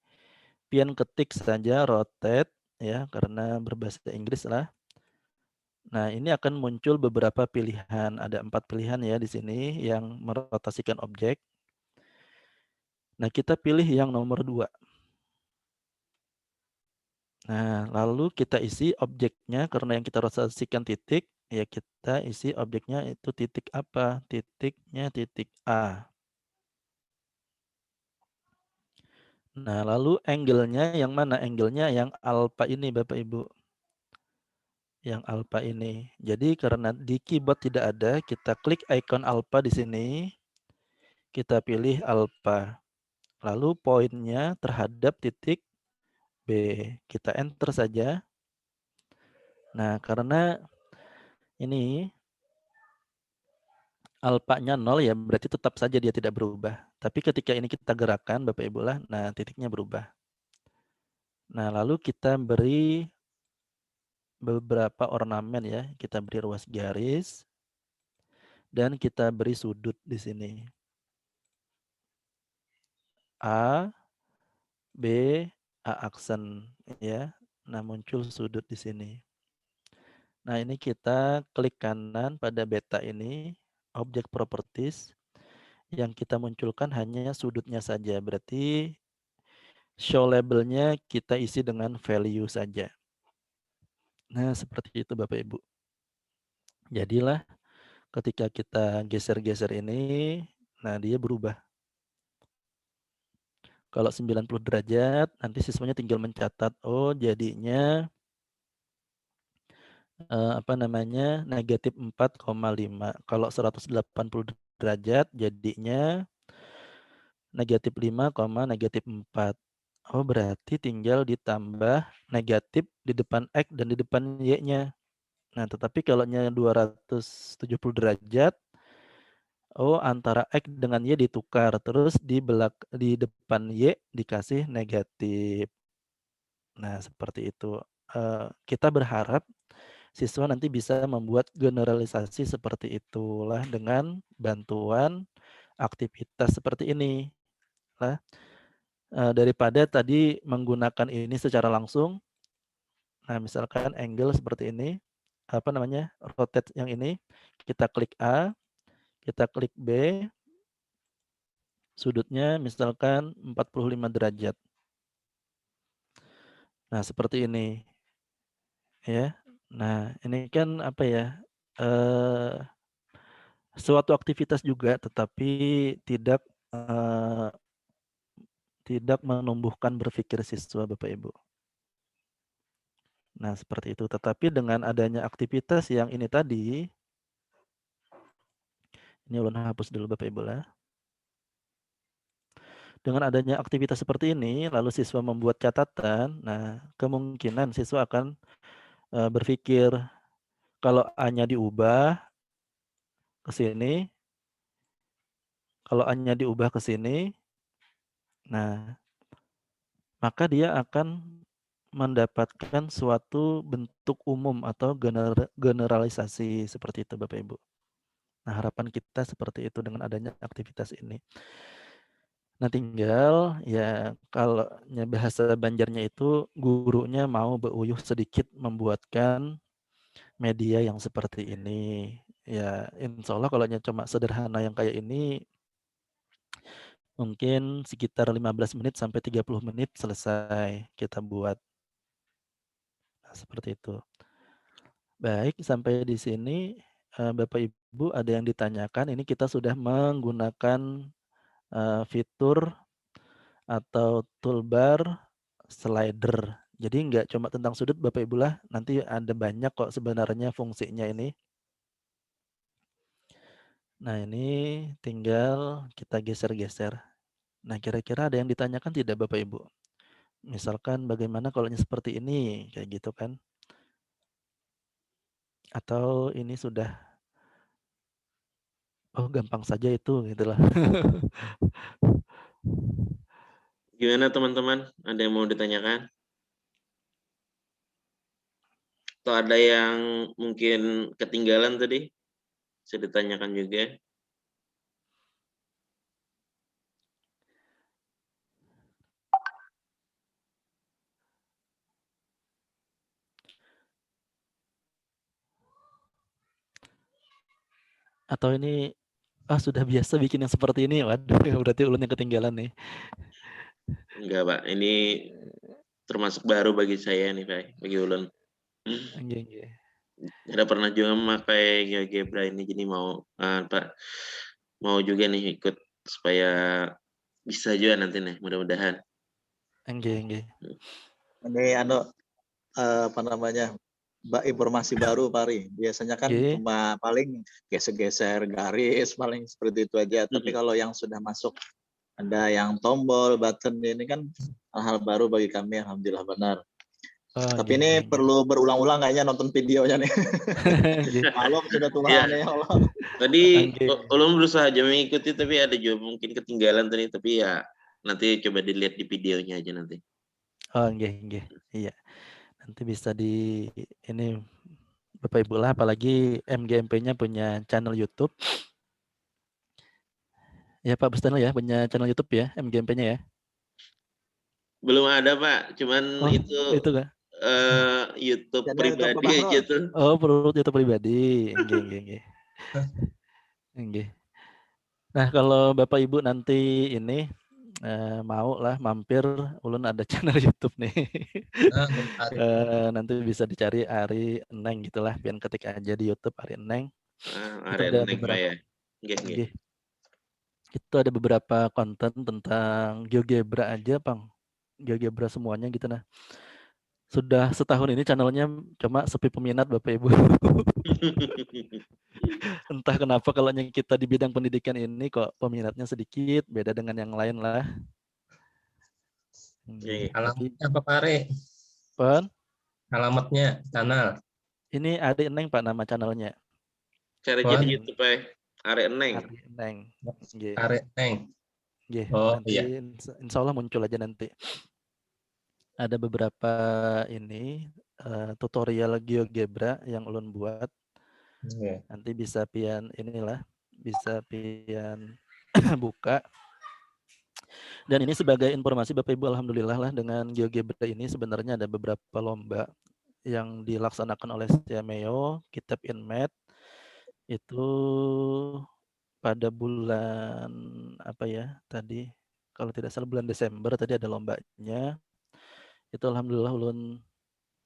Pian ketik saja rotate ya, karena berbahasa Inggris lah. Nah, ini akan muncul beberapa pilihan. Ada 4 pilihan ya di sini yang merotasikan objek. Nah, kita pilih yang nomor 2. Nah, lalu kita isi objeknya karena yang kita rotasikan titik, ya kita isi objeknya itu titik apa? Titiknya titik A. Nah, lalu angle-nya yang mana? Angle-nya yang alpha ini Bapak Ibu. Yang alpha ini. Jadi karena di keyboard tidak ada, kita klik icon alpha di sini. Kita pilih alpha. Lalu poinnya terhadap titik B. Kita enter saja. Nah, karena ini alpha-nya 0 ya, berarti tetap saja dia tidak berubah. Tapi ketika ini kita gerakkan Bapak Ibu lah, nah titiknya berubah. Nah, lalu kita beri beberapa ornamen ya. Kita beri ruas garis dan kita beri sudut di sini. A, B, A aksen ya. Nah, muncul sudut di sini. Nah, ini kita klik kanan pada beta ini, object properties. Yang kita munculkan hanya sudutnya saja. Berarti show labelnya kita isi dengan value saja. Nah, seperti itu Bapak Ibu. Jadilah ketika kita geser-geser ini, nah dia berubah. Kalau 90 derajat, nanti siswanya tinggal mencatat, oh jadinya negatif 4,5. Kalau 180 derajat jadinya negatif 5, negatif 4. Oh berarti tinggal ditambah negatif di depan X dan di depan Y-nya. Nah tetapi kalau 270 derajat, oh antara X dengan Y ditukar. Terus di depan Y dikasih negatif. Nah seperti itu. Kita berharap siswa nanti bisa membuat generalisasi seperti itulah dengan bantuan aktivitas seperti ini. Lah, daripada tadi menggunakan ini secara langsung. Nah, misalkan angle seperti ini, rotate yang ini, kita klik A, kita klik B, sudutnya misalkan 45 derajat. Nah, seperti ini. Ya. Nah, ini kan suatu aktivitas juga tetapi tidak tidak menumbuhkan berpikir siswa Bapak Ibu. Nah, seperti itu. Tetapi dengan adanya aktivitas yang ini tadi, ini ulun hapus dulu Bapak Ibu lah. Dengan adanya aktivitas seperti ini, lalu siswa membuat catatan, nah kemungkinan siswa akan berpikir kalau A-nya diubah ke sini, kalau A-nya diubah ke sini, nah maka dia akan mendapatkan suatu bentuk umum atau generalisasi seperti itu Bapak Ibu. Nah, harapan kita seperti itu dengan adanya aktivitas ini. Nah, tinggal ya kalau bahasa Banjarnya itu gurunya mau beuyuh sedikit membuatkan media yang seperti ini. Ya, insya Allah kalau cuma sederhana yang kayak ini mungkin sekitar 15 menit sampai 30 menit selesai kita buat. Nah, seperti itu. Baik, sampai di sini Bapak Ibu ada yang ditanyakan. Ini kita sudah menggunakan fitur atau toolbar slider. Jadi nggak cuma tentang sudut Bapak Ibu lah, nanti ada banyak kok sebenarnya fungsinya ini. Nah ini tinggal kita geser-geser. Nah kira-kira ada yang ditanyakan tidak Bapak Ibu? Misalkan bagaimana kalau seperti ini, kayak gitu kan? Atau ini sudah, oh gampang saja itu gitu lah. Gimana teman-teman? Ada yang mau ditanyakan? Atau ada yang mungkin ketinggalan tadi? Bisa ditanyakan juga. Atau ini sudah biasa bikin yang seperti ini. Waduh, berarti ulun yang ketinggalan nih. Enggak, Pak. Ini termasuk baru bagi saya nih, Pak. Bagi ulun. Nggih, nggih. Tidak pernah juga memakai GeoGebra ini, jadi mau Pak, mau juga nih ikut supaya bisa juga nanti nih, mudah-mudahan. Nggih, nggih. Ini apa namanya, informasi baru Pari. Biasanya kan Nggih. cuma paling geser-geser garis paling seperti itu aja. Tapi kalau yang sudah masuk ada yang tombol, button ini kan hal-hal baru bagi kami. Alhamdulillah benar. Oh, Tapi nggih, ini nggih, nggih. perlu berulang-ulang kayaknya nonton videonya nih. Nggih. Maklum sudah tua Iya. nih Allah. Tadi Nggih. ulun berusaha aja mengikuti, tapi ada juga mungkin ketinggalan tadi. Tapi ya nanti coba dilihat di videonya aja nanti. Oh, nggih, nggih. Iya. Nanti bisa di ini Bapak Ibu lah, apalagi MGMP-nya punya channel YouTube. Ya Pak Bustanul ya, punya channel YouTube ya, MGMP-nya ya. Belum ada, Pak. Cuman Oh, itu Kak. YouTube Channel YouTube pribadi Bapak aja tuh. Oh, perlu YouTube pribadi. Nggih, nggih, nggih. Nggih. Nah, kalau Bapak Ibu nanti ini mau lah mampir, ulun ada channel YouTube nih. Nanti bisa dicari Ari Eneng gitulah, pian ketik aja di YouTube Ari Eneng. Itu Area ada Neng, Pak beberapa. ya. Nggih. Itu ada beberapa konten tentang GeoGebra aja, Bang. GeoGebra semuanya gitu nah. Sudah setahun ini channelnya cuma sepi peminat Bapak Ibu. Entah kenapa kalau yang kita di bidang pendidikan ini kok peminatnya sedikit, beda dengan yang lain lah. Iya. Tapi Alamatnya apa Pare? Pon, Alamatnya channel. ini Ari Eneng Pak nama channelnya. Cari aja di YouTube, Pak. Area Neng. Ari Eneng. Nggih. Pare Neng. Nggih, Oh nanti iya. insya Allah muncul aja nanti. Ada beberapa ini tutorial GeoGebra yang ulun buat. Oke. Nanti bisa pian inilah, bisa pian buka. Dan ini sebagai informasi Bapak Ibu, alhamdulillah lah dengan GeoGebra ini sebenarnya ada beberapa lomba yang dilaksanakan oleh Siameo, Kitab Inmed itu pada bulan apa ya tadi, kalau tidak salah bulan Desember tadi ada lombanya. Itu alhamdulillah ulun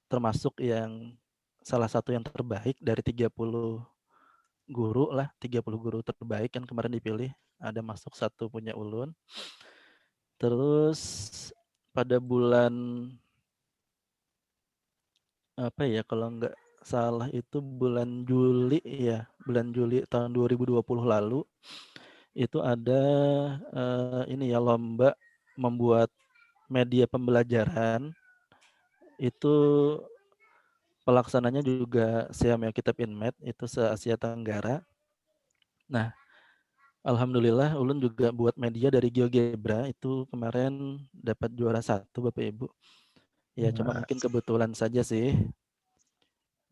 termasuk yang salah satu yang terbaik dari 30 guru lah, 30 guru terbaik yang kemarin dipilih, ada masuk satu punya ulun. Terus pada bulan apa ya kalau nggak salah itu bulan Juli ya, bulan Juli tahun 2020 lalu itu ada ini ya lomba membuat media pembelajaran. Itu pelaksananya juga Siameo Kitab Inmed itu se-Asia Tenggara. Nah, alhamdulillah ulun juga buat media dari GeoGebra itu kemarin dapat juara 1 Bapak Ibu. Ya cuma mungkin kebetulan saja sih.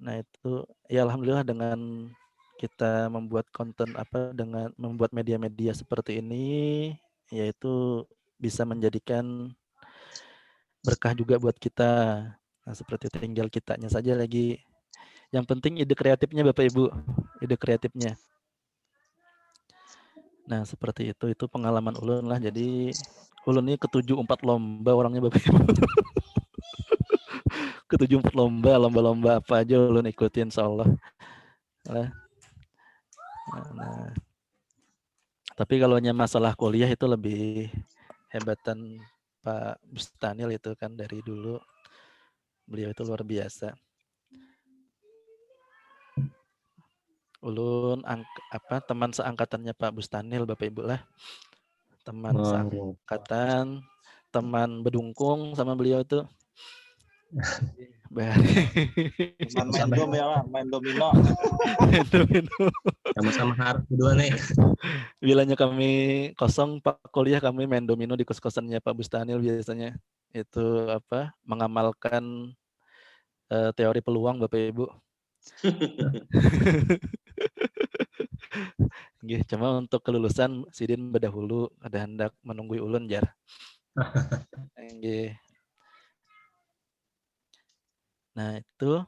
Nah, itu ya alhamdulillah dengan kita membuat konten dengan membuat media-media seperti ini yaitu bisa menjadikan berkah juga buat kita. Nah, seperti itu tinggal kitanya saja lagi. Yang penting ide kreatifnya Bapak Ibu, ide kreatifnya. Nah, seperti itu pengalaman ulun lah. Jadi ulun ini ketujuh 4 lomba orangnya Bapak Ibu. Ketujuh 4 lomba apa aja ulun ikutin insyaallah. Nah, tapi kalau masalah kuliah itu lebih hebatan Pak Bustanil itu kan dari dulu. Beliau itu luar biasa. Ulun teman seangkatannya Pak Bustanil Bapak Ibu lah. Teman seangkatan, teman bedungkung sama beliau itu. Main dom ya, main domino. Domino. Sama-sama harus berdua nih. Bilanya kami kosong Pak kuliah, kami main domino di kos-kosannya Pak Bustanil biasanya. Itu apa? Mengamalkan teori peluang Bapak Ibu. Nggih, cuma untuk kelulusan sidin berdahulu ada hendak menunggu ulun jar. Nggih. Nah, itu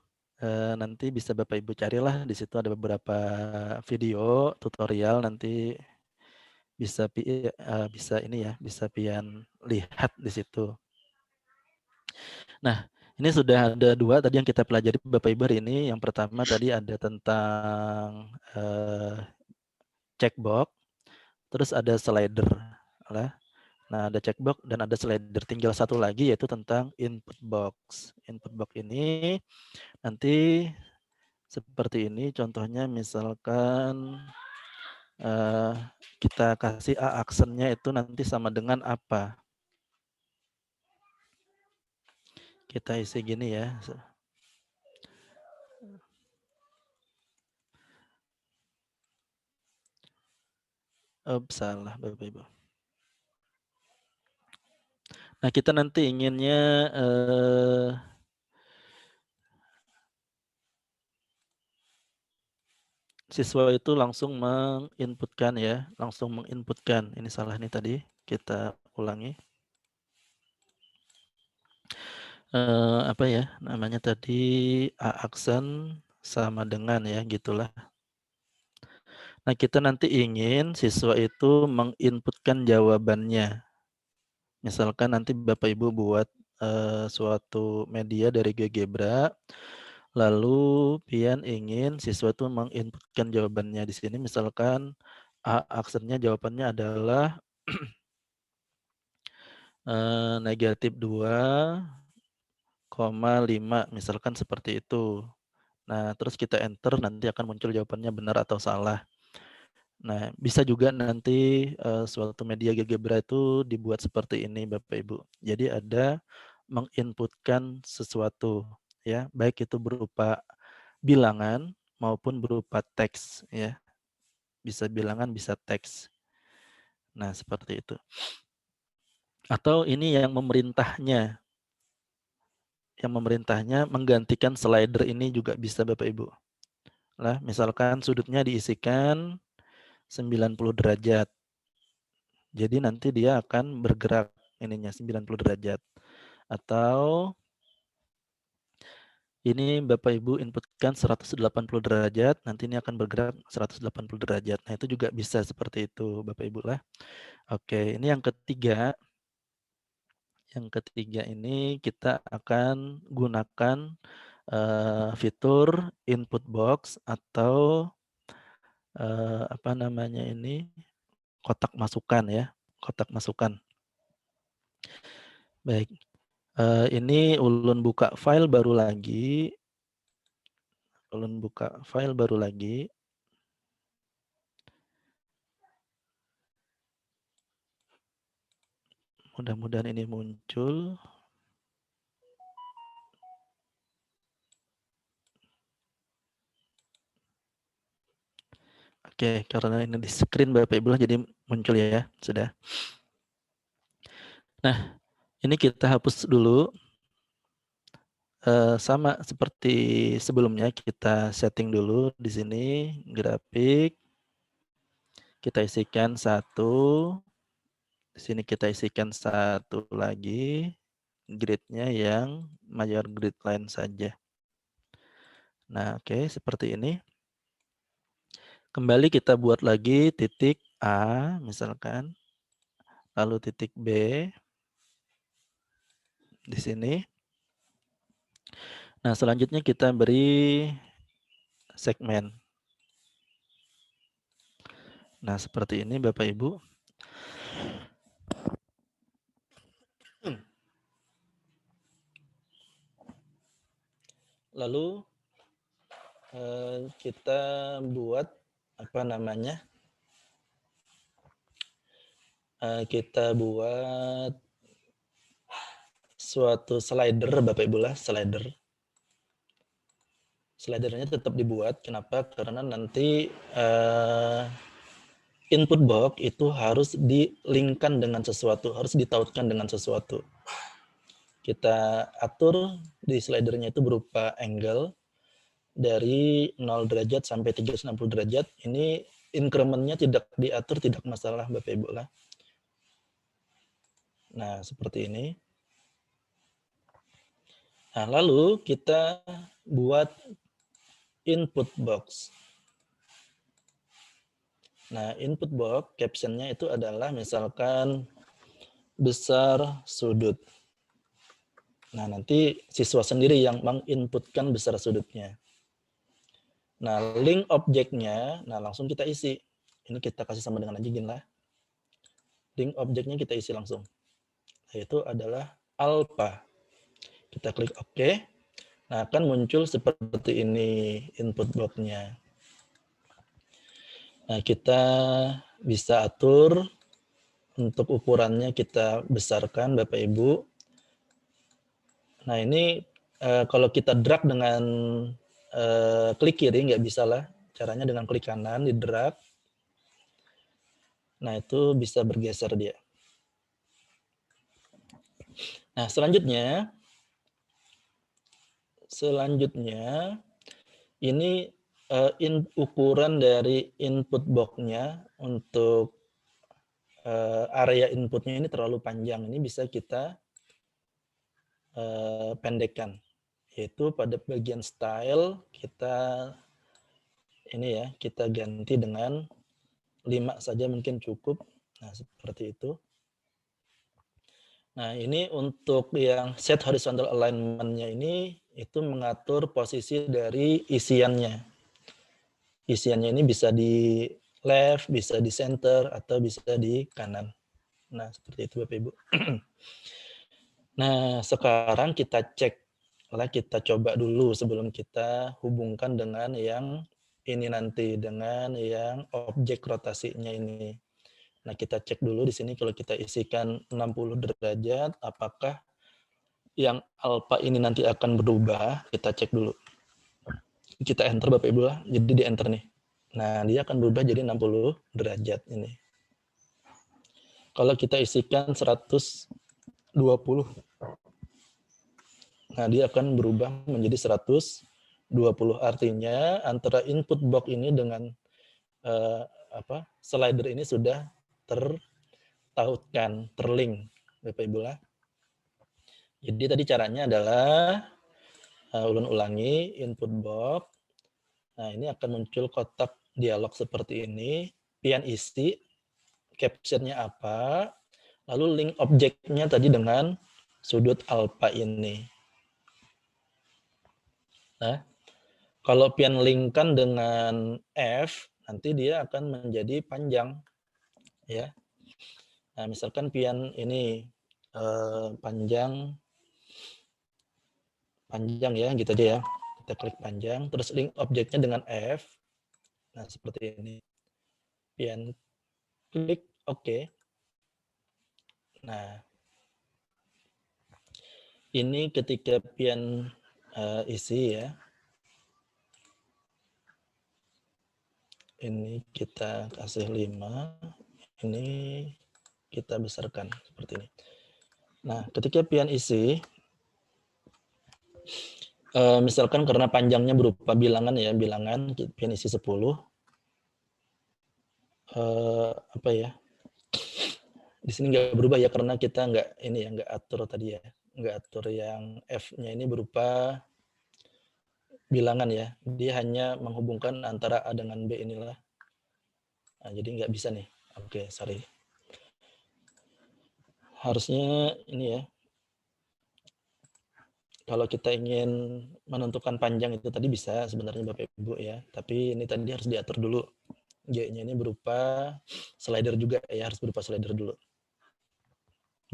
nanti bisa Bapak Ibu carilah di situ ada beberapa video tutorial nanti bisa ini ya, bisa pian lihat di situ. Nah, ini sudah ada 2 tadi yang kita pelajari Bapak Ibu hari ini. Yang pertama tadi ada tentang checkbox, terus ada slider lah. Nah, ada checkbox dan ada slider. Tinggal satu lagi yaitu tentang input box. Input box ini nanti seperti ini contohnya, misalkan kita kasih A aksennya itu nanti sama dengan apa. Kita isi gini ya. Salah Bapak Ibu. Nah, kita nanti inginnya siswa itu langsung menginputkan ya, langsung menginputkan. Ini salah nih tadi, kita ulangi. Apa ya namanya tadi, A aksen sama dengan ya, gitulah. Nah, kita nanti ingin siswa itu menginputkan jawabannya. Misalkan nanti Bapak Ibu buat suatu media dari GeoGebra, lalu pian ingin siswa itu menginputkan jawabannya di sini. Misalkan A aksennya jawabannya adalah negatif 2,5 misalkan seperti itu. Nah, terus kita enter nanti akan muncul jawabannya benar atau salah. Nah, bisa juga nanti suatu media GeoGebra itu dibuat seperti ini Bapak Ibu. Jadi ada menginputkan sesuatu ya, baik itu berupa bilangan maupun berupa teks ya. Bisa bilangan, bisa teks. Nah, seperti itu. Atau ini yang memerintahnya. Yang memerintahnya menggantikan slider ini juga bisa Bapak Ibu. Lah, misalkan sudutnya diisikan 90 derajat. Jadi nanti dia akan bergerak ininya 90 derajat. Atau ini Bapak Ibu inputkan 180 derajat, nanti ini akan bergerak 180 derajat. Nah, itu juga bisa seperti itu Bapak Ibu lah. Oke, ini yang ketiga. Yang ketiga ini kita akan gunakan fitur input box atau apa namanya ini, kotak masukan ya, kotak masukan. Baik, ini ulun buka file baru lagi. Ulun buka file baru lagi. Mudah-mudahan ini muncul. Oke, karena ini di screen Bapak Ibu jadi muncul ya, sudah. Nah, ini kita hapus dulu. Sama seperti sebelumnya, kita setting dulu di sini grafik. Kita isikan 1. Di sini kita isikan 1 lagi. Grid-nya yang mayor grid line saja. Nah, oke, seperti ini. Kembali kita buat lagi titik A misalkan. Lalu titik B di sini. Nah, selanjutnya kita beri segmen. Nah, seperti ini Bapak Ibu. Lalu kita buat apa namanya? Kita buat suatu slider Bapak Ibu lah, slider. Slidernya tetap dibuat. Kenapa? Karena nanti input box itu harus di-linkkan dengan sesuatu, harus ditautkan dengan sesuatu. Kita atur di slidernya itu berupa angle dari 0 derajat sampai 360 derajat. Ini increment-nya tidak diatur, tidak masalah Bapak Ibu lah. Nah, seperti ini. Nah, lalu kita buat input box. Nah, input box caption-nya itu adalah misalkan besar sudut. Nah, nanti siswa sendiri yang menginputkan besar sudutnya. Nah, link objeknya, nah langsung kita isi. Ini kita kasih sama dengan anjing lah. Link objeknya kita isi langsung. Yaitu adalah alpha. Kita klik OK. Nah, akan muncul seperti ini input box-nya. Nah, kita bisa atur untuk ukurannya, kita besarkan Bapak Ibu. Nah, ini kalau kita drag dengan klik kiri nggak bisa lah. Caranya dengan klik kanan di drag. Nah, itu bisa bergeser dia. Nah, selanjutnya ini ukuran dari input box-nya untuk area inputnya ini terlalu panjang. Ini bisa kita pendekkan, yaitu pada bagian style kita ini ya, kita ganti dengan 5 saja mungkin cukup. Nah, seperti itu. Nah, ini untuk yang set horizontal alignment-nya ini itu mengatur posisi dari isiannya. Isiannya ini bisa di left, bisa di center, atau bisa di kanan. Nah, seperti itu Bapak Ibu. Nah, sekarang kita cek. Kita coba dulu sebelum kita hubungkan dengan yang ini nanti, dengan yang objek rotasinya ini. Nah, kita cek dulu di sini kalau kita isikan 60 derajat, apakah yang alpha ini nanti akan berubah? Kita cek dulu. Kita enter Bapak Ibu, jadi di enter nih. Nah, dia akan berubah jadi 60 derajat ini. Kalau kita isikan 120, nah dia akan berubah menjadi 120. Artinya antara input box ini dengan slider ini sudah tertautkan, terlink, Bapak Ibu lah. Jadi tadi caranya adalah ulangi input box. Nah, ini akan muncul kotak dialog seperti ini. Pian isi, captionnya apa, lalu link objeknya tadi dengan sudut alpha ini. Nah, kalau pian linkkan dengan F, nanti dia akan menjadi panjang, ya. Nah, misalkan pian ini panjang ya, gitu aja ya. Kita klik panjang, terus link objeknya dengan F. Nah, seperti ini. Pian klik OK. Nah, ini ketika pian isi ya. Ini kita kasih 5. Ini kita besarkan seperti ini. Nah, ketika pian isi, misalkan karena panjangnya berupa bilangan ya, bilangan pian isi 10. Di sini nggak berubah ya karena kita nggak atur tadi ya, nggak atur yang F-nya ini berupa bilangan ya, dia hanya menghubungkan antara A dengan B inilah. Nah, jadi nggak bisa nih. Oke, sorry. Harusnya ini ya. Kalau kita ingin menentukan panjang itu tadi bisa sebenarnya Bapak Ibu ya, tapi ini tadi harus diatur dulu. G-nya ini berupa slider juga ya, harus berupa slider dulu.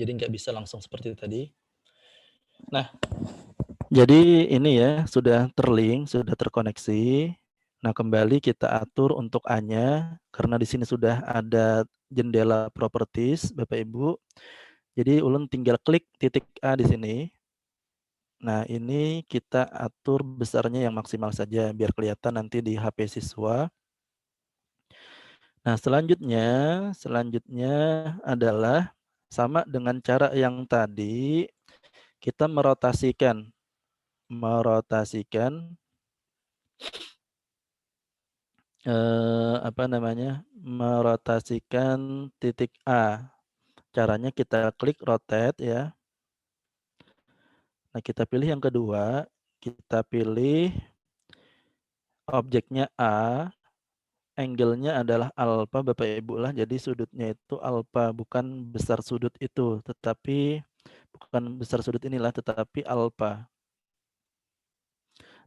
Jadi nggak bisa langsung seperti tadi. Nah, jadi ini ya sudah terlink, sudah terkoneksi. Nah, kembali kita atur untuk A-nya karena di sini sudah ada jendela properties, Bapak Ibu. Jadi ulun tinggal klik titik A di sini. Nah, ini kita atur besarnya yang maksimal saja biar kelihatan nanti di HP siswa. Nah, selanjutnya adalah sama dengan cara yang tadi, kita merotasikan merotasikan titik A. Caranya kita klik rotate ya. Nah, kita pilih yang kedua, kita pilih objeknya A, angle-nya adalah alfa Bapak Ibu lah. Jadi sudutnya itu alfa, bukan besar sudut itu, tetapi bukan besar sudut inilah, tetapi alfa.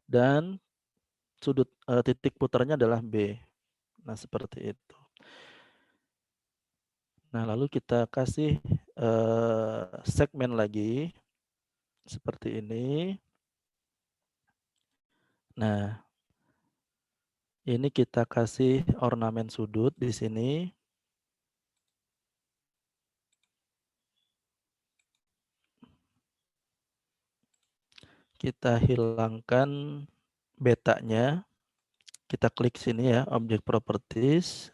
Dan sudut titik putarnya adalah B. Nah, seperti itu. Nah, lalu kita kasih segmen lagi seperti ini. Nah, ini kita kasih ornamen sudut di sini. Kita hilangkan betanya. Kita klik sini ya, object properties.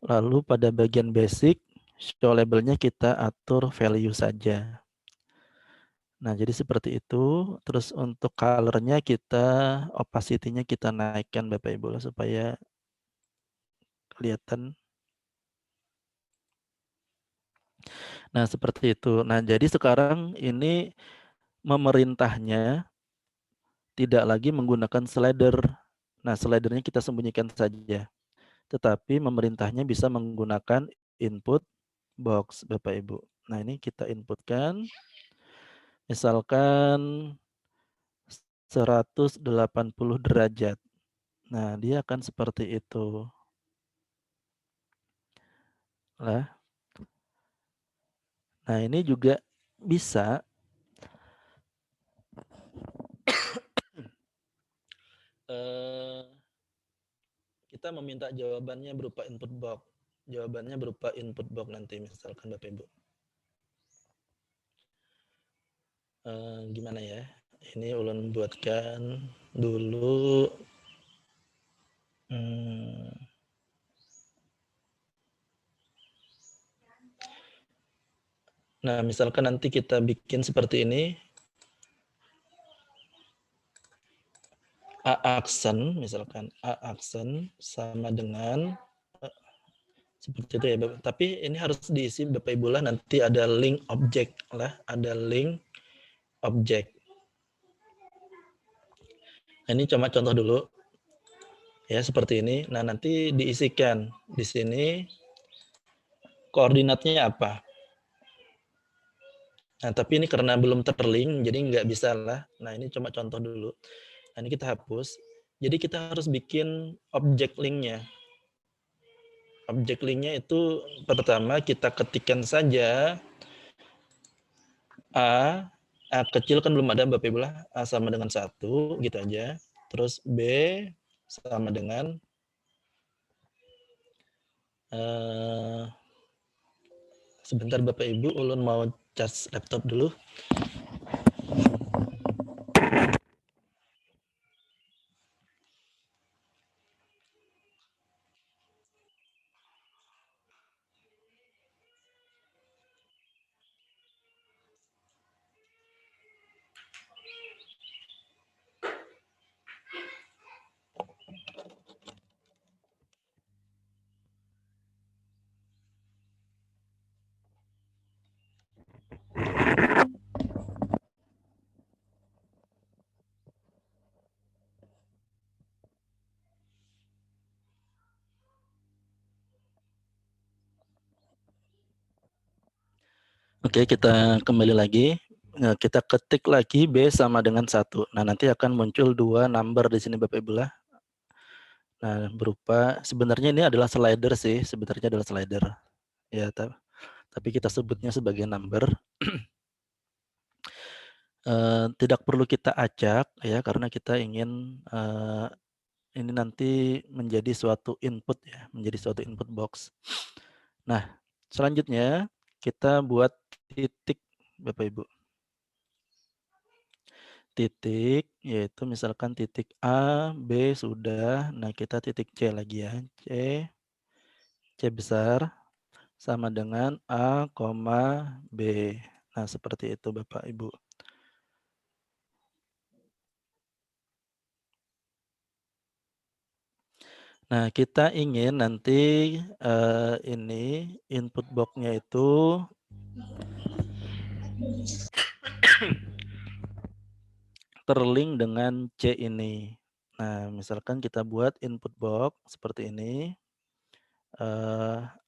Lalu pada bagian basic, show labelnya kita atur value saja. Nah, jadi seperti itu. Terus untuk colornya opacity-nya kita naikkan Bapak Ibu supaya kelihatan. Nah, seperti itu. Nah, jadi sekarang ini memerintahnya tidak lagi menggunakan slider. Nah, slidernya kita sembunyikan saja. Tetapi memerintahnya bisa menggunakan input box Bapak Ibu. Nah, ini kita inputkan. Misalkan 180 derajat. Nah, dia akan seperti itu. Nah, ini juga bisa kita meminta jawabannya berupa input box. Jawabannya berupa input box nanti misalkan Bapak Ibu. Gimana ya? Ini ulun buatkan dulu. Nah, misalkan nanti kita bikin seperti ini. A aksen, misalkan A aksen sama dengan seperti itu ya Bapak. Tapi ini harus diisi Bapak Ibu lah, nanti ada link objek lah, ada link objek. Nah, ini cuma contoh dulu. Ya, seperti ini. Nah, nanti diisikan di sini koordinatnya apa. Nah, tapi ini karena belum terlink, jadi nggak bisa lah. Nah, ini cuma contoh dulu. Nah, ini kita hapus. Jadi kita harus bikin objek linknya. Objek linknya itu pertama kita ketikkan saja A kecil kan belum ada Bapak Ibu lah, A sama dengan 1 gitu aja. Terus B sama dengan sebentar Bapak Ibu, ulun mau cas laptop dulu. Oke, kita kembali lagi. Nah, kita ketik lagi B sama dengan 1. Nah, nanti akan muncul 2 number di sini Bapak Ibu lah. Nah, berupa sebenarnya ini adalah slider sih, sebenarnya adalah slider. Ya, tapi kita sebutnya sebagai number. Tidak perlu kita acak ya, karena kita ingin ini nanti menjadi suatu input ya, menjadi suatu input box. Nah, selanjutnya kita buat titik Bapak Ibu. titik, yaitu misalkan titik A, B sudah, nah kita titik C lagi ya, C besar sama dengan A, B. Nah, seperti itu Bapak Ibu. Nah, kita ingin nanti ini input box-nya itu terlink dengan C ini. Nah, misalkan kita buat input box seperti ini.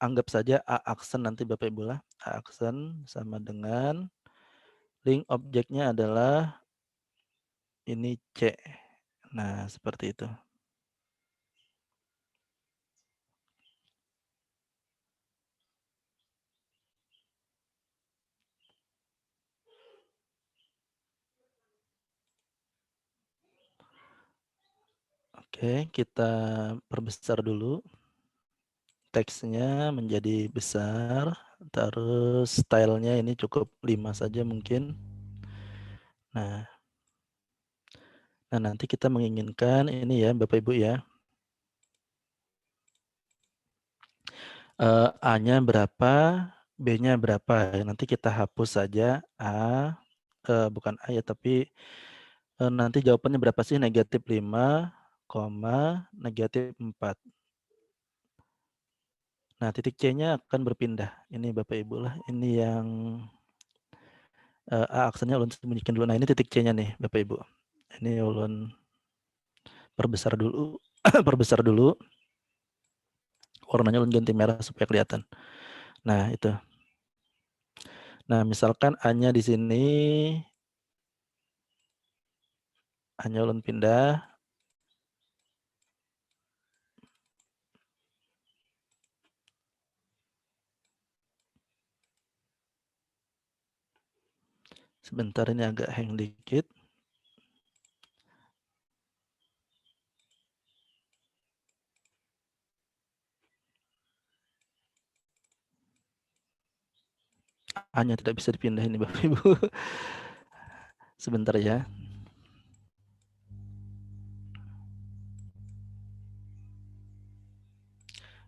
Anggap saja A aksen nanti Bapak Ibu lah. A aksen sama dengan link objeknya adalah ini C. Nah, seperti itu. Oke, kita perbesar dulu. Teksnya menjadi besar, terus stylenya ini cukup 5 saja mungkin. Nah, nanti kita menginginkan ini ya Bapak Ibu ya. A-nya berapa, B-nya berapa. Nanti kita hapus saja A, bukan A ya, tapi nanti jawabannya berapa sih? Negatif 5, negatif 4. Nah, titik C-nya akan berpindah. Ini Bapak Ibu lah, ini yang A aksennya ulun sembunyikan dulu. Nah, ini titik C-nya nih Bapak Ibu. Ini ulun perbesar dulu, perbesar dulu. Warnanya ulun ganti merah supaya kelihatan. Nah, itu. Nah, misalkan A-nya di sini, A-nya ulun pindah. Sebentar, ini agak hang dikit. A-nya tidak bisa dipindah ini Bapak Ibu. Sebentar ya.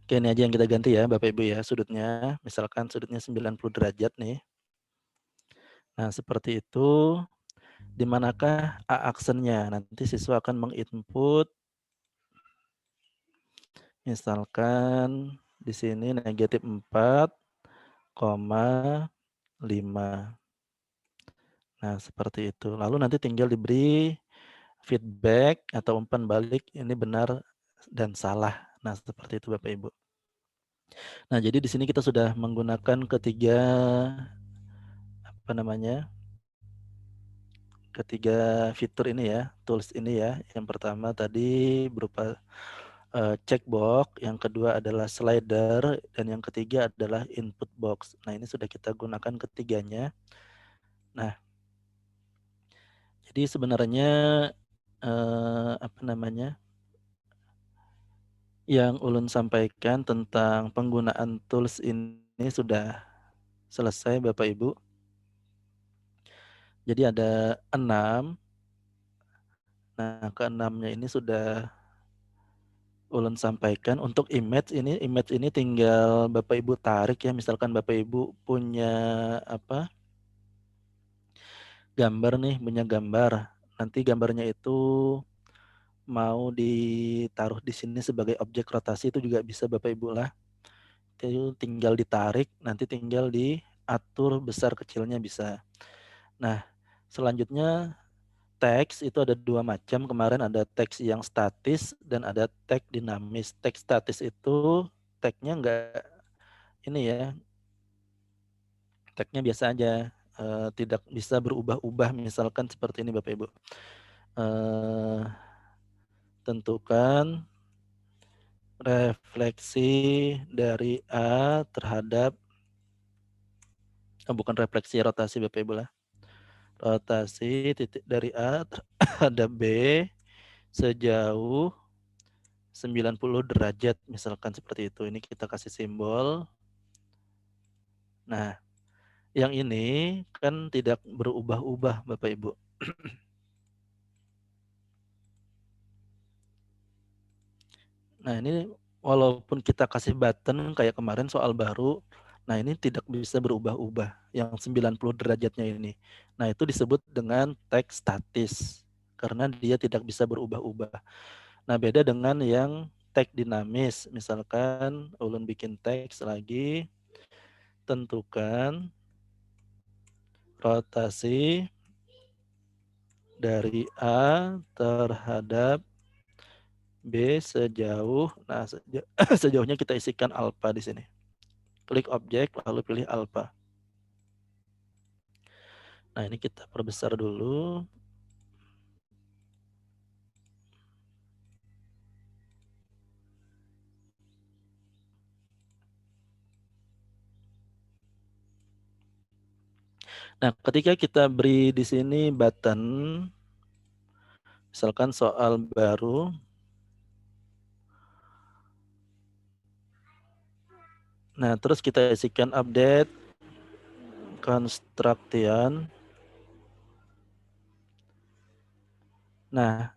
Oke, ini aja yang kita ganti ya Bapak Ibu ya, sudutnya. Misalkan sudutnya 90 derajat nih. Nah, seperti itu. Di manakah A aksennya? Nanti siswa akan menginput. Misalkan di sini negatif 4,5. Nah, seperti itu. Lalu nanti tinggal diberi feedback atau umpan balik ini benar dan salah. Nah, seperti itu Bapak Ibu. Nah, jadi di sini kita sudah menggunakan ketiga ketiga fitur ini ya, tools ini ya. Yang pertama tadi berupa checkbox, yang kedua adalah slider, dan yang ketiga adalah input box. Nah, ini sudah kita gunakan ketiganya. Nah, jadi sebenarnya yang ulun sampaikan tentang penggunaan tools ini sudah selesai Bapak Ibu. Jadi ada 6. Nah, ke-6-nya ini sudah ulun sampaikan. Untuk image ini tinggal Bapak Ibu tarik ya. Misalkan Bapak Ibu punya gambar nih, punya gambar. Nanti gambarnya itu mau ditaruh di sini sebagai objek rotasi itu juga bisa Bapak Ibu lah. Itu tinggal ditarik, nanti tinggal diatur besar kecilnya bisa. Nah, selanjutnya teks itu ada 2 macam. Kemarin ada teks yang statis dan ada teks dinamis. Teks statis itu teksnya enggak ini ya, teksnya biasa aja, tidak bisa berubah-ubah. Misalkan seperti ini Bapak Ibu. Tentukan refleksi dari A terhadap bukan refleksi, rotasi Bapak Ibu lah. Rotasi titik dari A terhadap B sejauh 90 derajat misalkan seperti itu. Ini kita kasih simbol. Nah, yang ini kan tidak berubah-ubah Bapak Ibu. Nah, ini walaupun kita kasih button kayak kemarin soal baru, nah ini tidak bisa berubah-ubah yang 90 derajatnya ini. Nah, itu disebut dengan teks statis karena dia tidak bisa berubah-ubah. Nah, beda dengan yang teks dinamis. Misalkan ulun bikin teks lagi, tentukan rotasi dari A terhadap B sejauh, nah sejauhnya kita isikan alfa di sini. Klik objek lalu pilih alfa. Nah, ini kita perbesar dulu. Nah, ketika kita beri di sini button, misalkan soal baru, nah terus kita isikan update construction. Nah,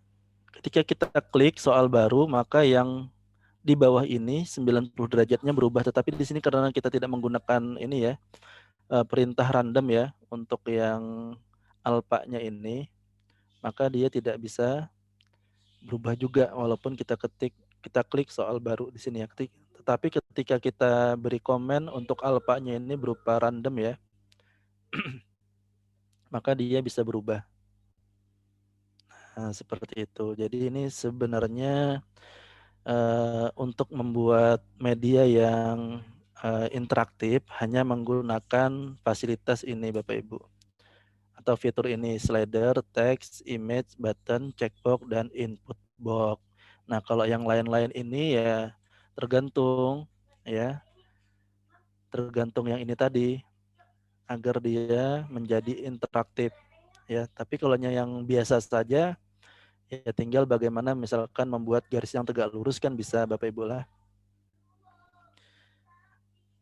ketika kita klik soal baru, maka yang di bawah ini 90 derajatnya berubah, tetapi di sini karena kita tidak menggunakan ini ya, perintah random ya untuk yang alpanya ini, maka dia tidak bisa berubah juga walaupun kita klik soal baru di sini ya. Tetapi ketika kita beri komen untuk alpanya ini berupa random ya, maka dia bisa berubah. Nah, seperti itu. Jadi ini sebenarnya untuk membuat media yang interaktif hanya menggunakan fasilitas ini Bapak Ibu. Atau fitur ini, slider, text, image, button, checkbox, dan input box. Nah, kalau yang lain-lain ini ya tergantung ya, tergantung yang ini tadi agar dia menjadi interaktif ya. Tapi kalau yang biasa saja ya tinggal bagaimana misalkan membuat garis yang tegak lurus kan bisa Bapak Ibu lah.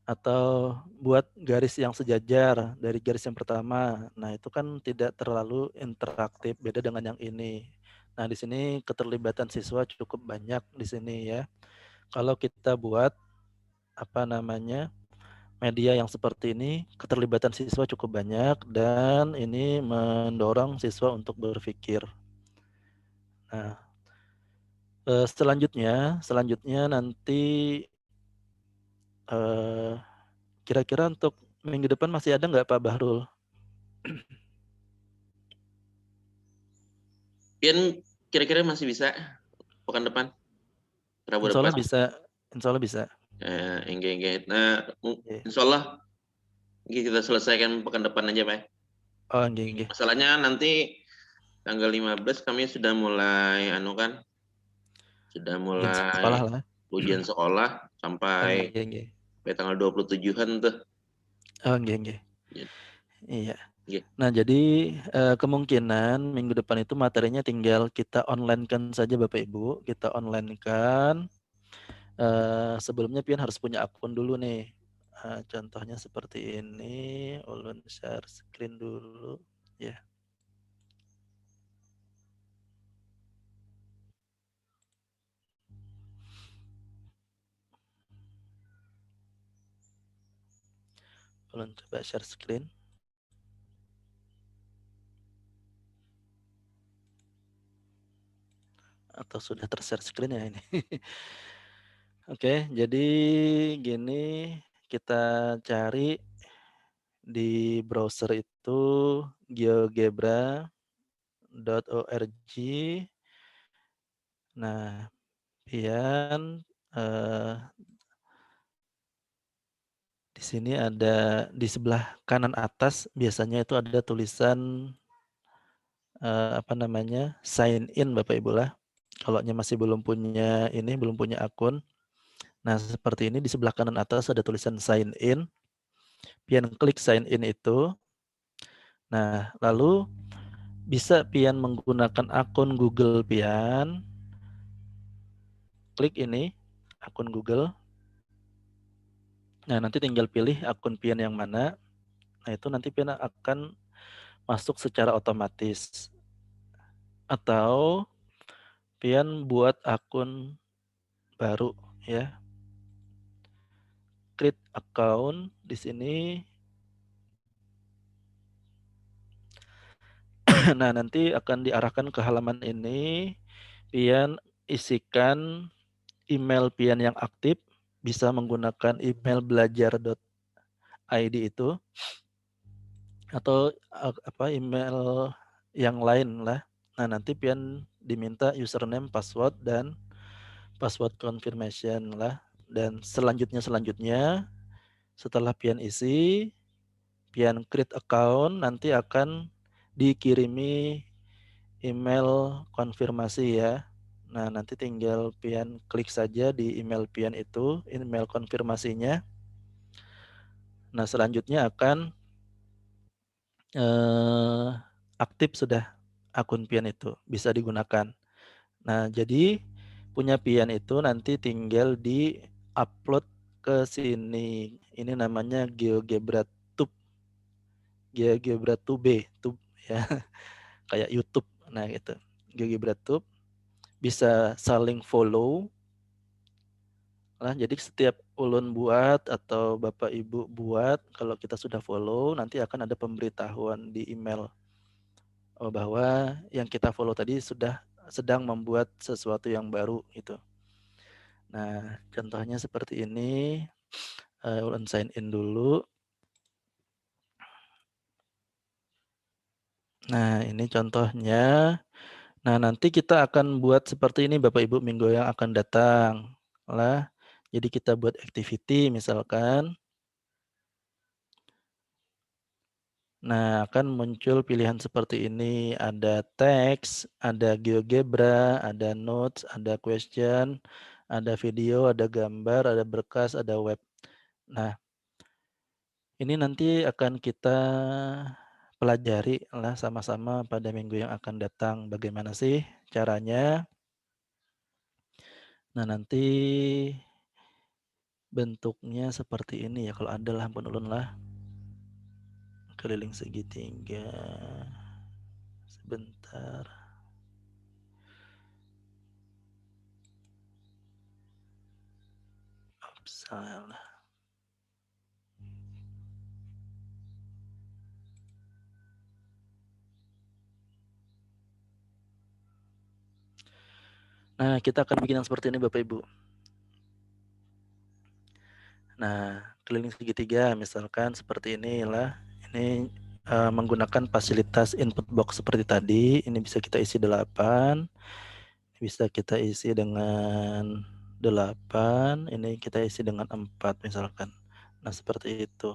Atau buat garis yang sejajar dari garis yang pertama. Nah, itu kan tidak terlalu interaktif, beda dengan yang ini. Nah, di sini keterlibatan siswa cukup banyak di sini ya. Kalau kita buat apa namanya? Media yang seperti ini, keterlibatan siswa cukup banyak dan ini mendorong siswa untuk berpikir. Nah, selanjutnya nanti kira-kira untuk minggu depan masih ada nggak Pak Bahrul? Pian kira-kira masih bisa pekan depan? Rabu Insya Allah depan? bisa, insya Allah bisa. Enggak. Nah, Iya. insya Allah kita selesaikan pekan depan aja, Pak. Oh, enggak. Masalahnya nanti tanggal 15 kami sudah mulai sudah Ujian sekolah mulai lah. ujian sekolah sampai Enggak. tanggal 27-an tuh. Oh, enggak. Iya. Iya. Iya. Nah, jadi kemungkinan minggu depan itu materinya tinggal kita online-kan saja Bapak Ibu. Kita online-kan. Sebelumnya Pian harus punya akun dulu nih. Contohnya seperti ini. Ulun share screen dulu. Ya. Ulun coba share screen. Atau sudah ter-share screen ya ini. Oke, jadi gini kita cari di browser itu geogebra.org. Nah, Pian di sini ada di sebelah kanan atas biasanya itu ada tulisan apa namanya sign in Bapak Ibu lah. Kalau masih belum punya belum punya akun. Nah, seperti ini di sebelah kanan atas ada tulisan sign in. Pian klik sign in itu. Nah, lalu bisa Pian menggunakan akun Google Pian. Klik ini, akun Google. Nah, nanti tinggal pilih akun Pian yang mana. Nah, itu nanti Pian akan masuk secara otomatis. Atau Pian buat akun baru ya. Create account di sini. Nah, nanti akan diarahkan ke halaman ini. Pian isikan email Pian yang aktif, bisa menggunakan email belajar.id itu atau email yang lain lah. Nah, nanti Pian diminta username, password dan password confirmation lah. Dan selanjutnya setelah Pian isi, Pian create account, nanti akan dikirimi email konfirmasi ya. Nah, nanti tinggal Pian klik saja di email Pian itu, email konfirmasinya. Nah, selanjutnya akan aktif sudah akun Pian itu, bisa digunakan. Nah, jadi punya Pian itu nanti tinggal di-upload ke sini. Ini namanya GeoGebra Tube. GeoGebra Tube, Tube ya. Kayak YouTube. Nah, gitu. GeoGebra Tube bisa saling follow. Nah, jadi setiap ulun buat atau Bapak Ibu buat, kalau kita sudah follow, nanti akan ada pemberitahuan di email bahwa yang kita follow tadi sudah sedang membuat sesuatu yang baru gitu. Nah, contohnya seperti ini. Ulun sign in dulu. Nah, ini contohnya. Nah, nanti kita akan buat seperti ini Bapak Ibu minggu yang akan datang. Lah, jadi kita buat activity misalkan. Nah, akan muncul pilihan seperti ini. Ada teks, ada GeoGebra, ada notes, ada question, ada video, ada gambar, ada berkas, ada web. Nah, ini nanti akan kita pelajari lah sama-sama pada minggu yang akan datang. Bagaimana sih caranya? Nah, nanti bentuknya seperti ini ya. Kalau ada lah, ampun ulun lah. Keliling segitiga. Sebentar. Salah. Nah, kita akan bikin yang seperti ini Bapak Ibu. Nah, keliling segitiga misalkan seperti inilah. Ini menggunakan fasilitas input box seperti tadi. Ini bisa kita isi 8. Bisa kita isi dengan 8. Ini kita isi dengan 4 misalkan. Nah, seperti itu.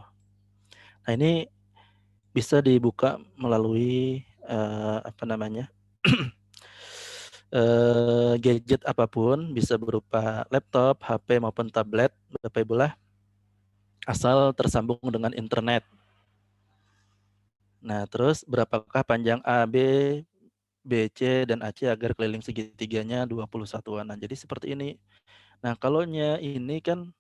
Nah, ini bisa dibuka melalui gadget apapun, bisa berupa laptop, HP maupun tablet, Bapak Ibu lah, asal tersambung dengan internet. Nah, terus berapakah panjang A, B, C, dan AC agar keliling segitiganya 21-an. Nah, jadi seperti ini. Nah, kalaunya ini kan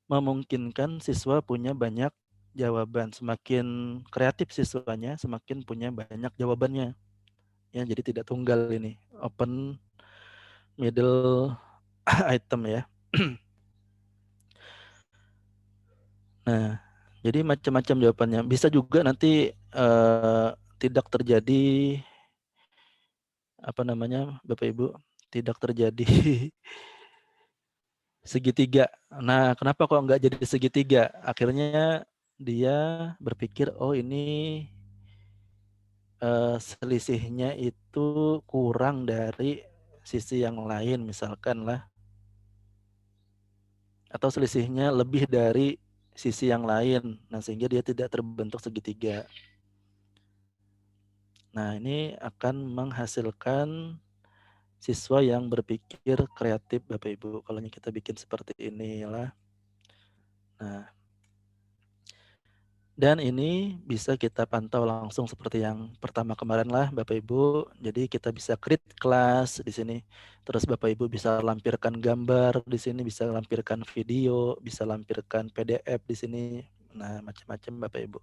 memungkinkan siswa punya banyak jawaban. Semakin kreatif siswanya, semakin punya banyak jawabannya. Ya, jadi tidak tunggal ini. Open middle item ya. Nah, jadi macam-macam jawabannya. Bisa juga nanti tidak terjadi Bapak Ibu, tidak terjadi segitiga. Nah, kenapa kok nggak jadi segitiga? Akhirnya dia berpikir, oh ini selisihnya itu kurang dari sisi yang lain misalkan lah. Atau selisihnya lebih dari sisi yang lain. Nah, sehingga dia tidak terbentuk segitiga. Nah, ini akan menghasilkan siswa yang berpikir kreatif Bapak Ibu. Kalau kita bikin seperti inilah. Nah, dan ini bisa kita pantau langsung seperti yang pertama kemarin lah Bapak Ibu. Jadi kita bisa create kelas di sini. Terus Bapak Ibu bisa lampirkan gambar di sini, bisa lampirkan video, bisa lampirkan PDF di sini. Nah, macam-macam Bapak Ibu.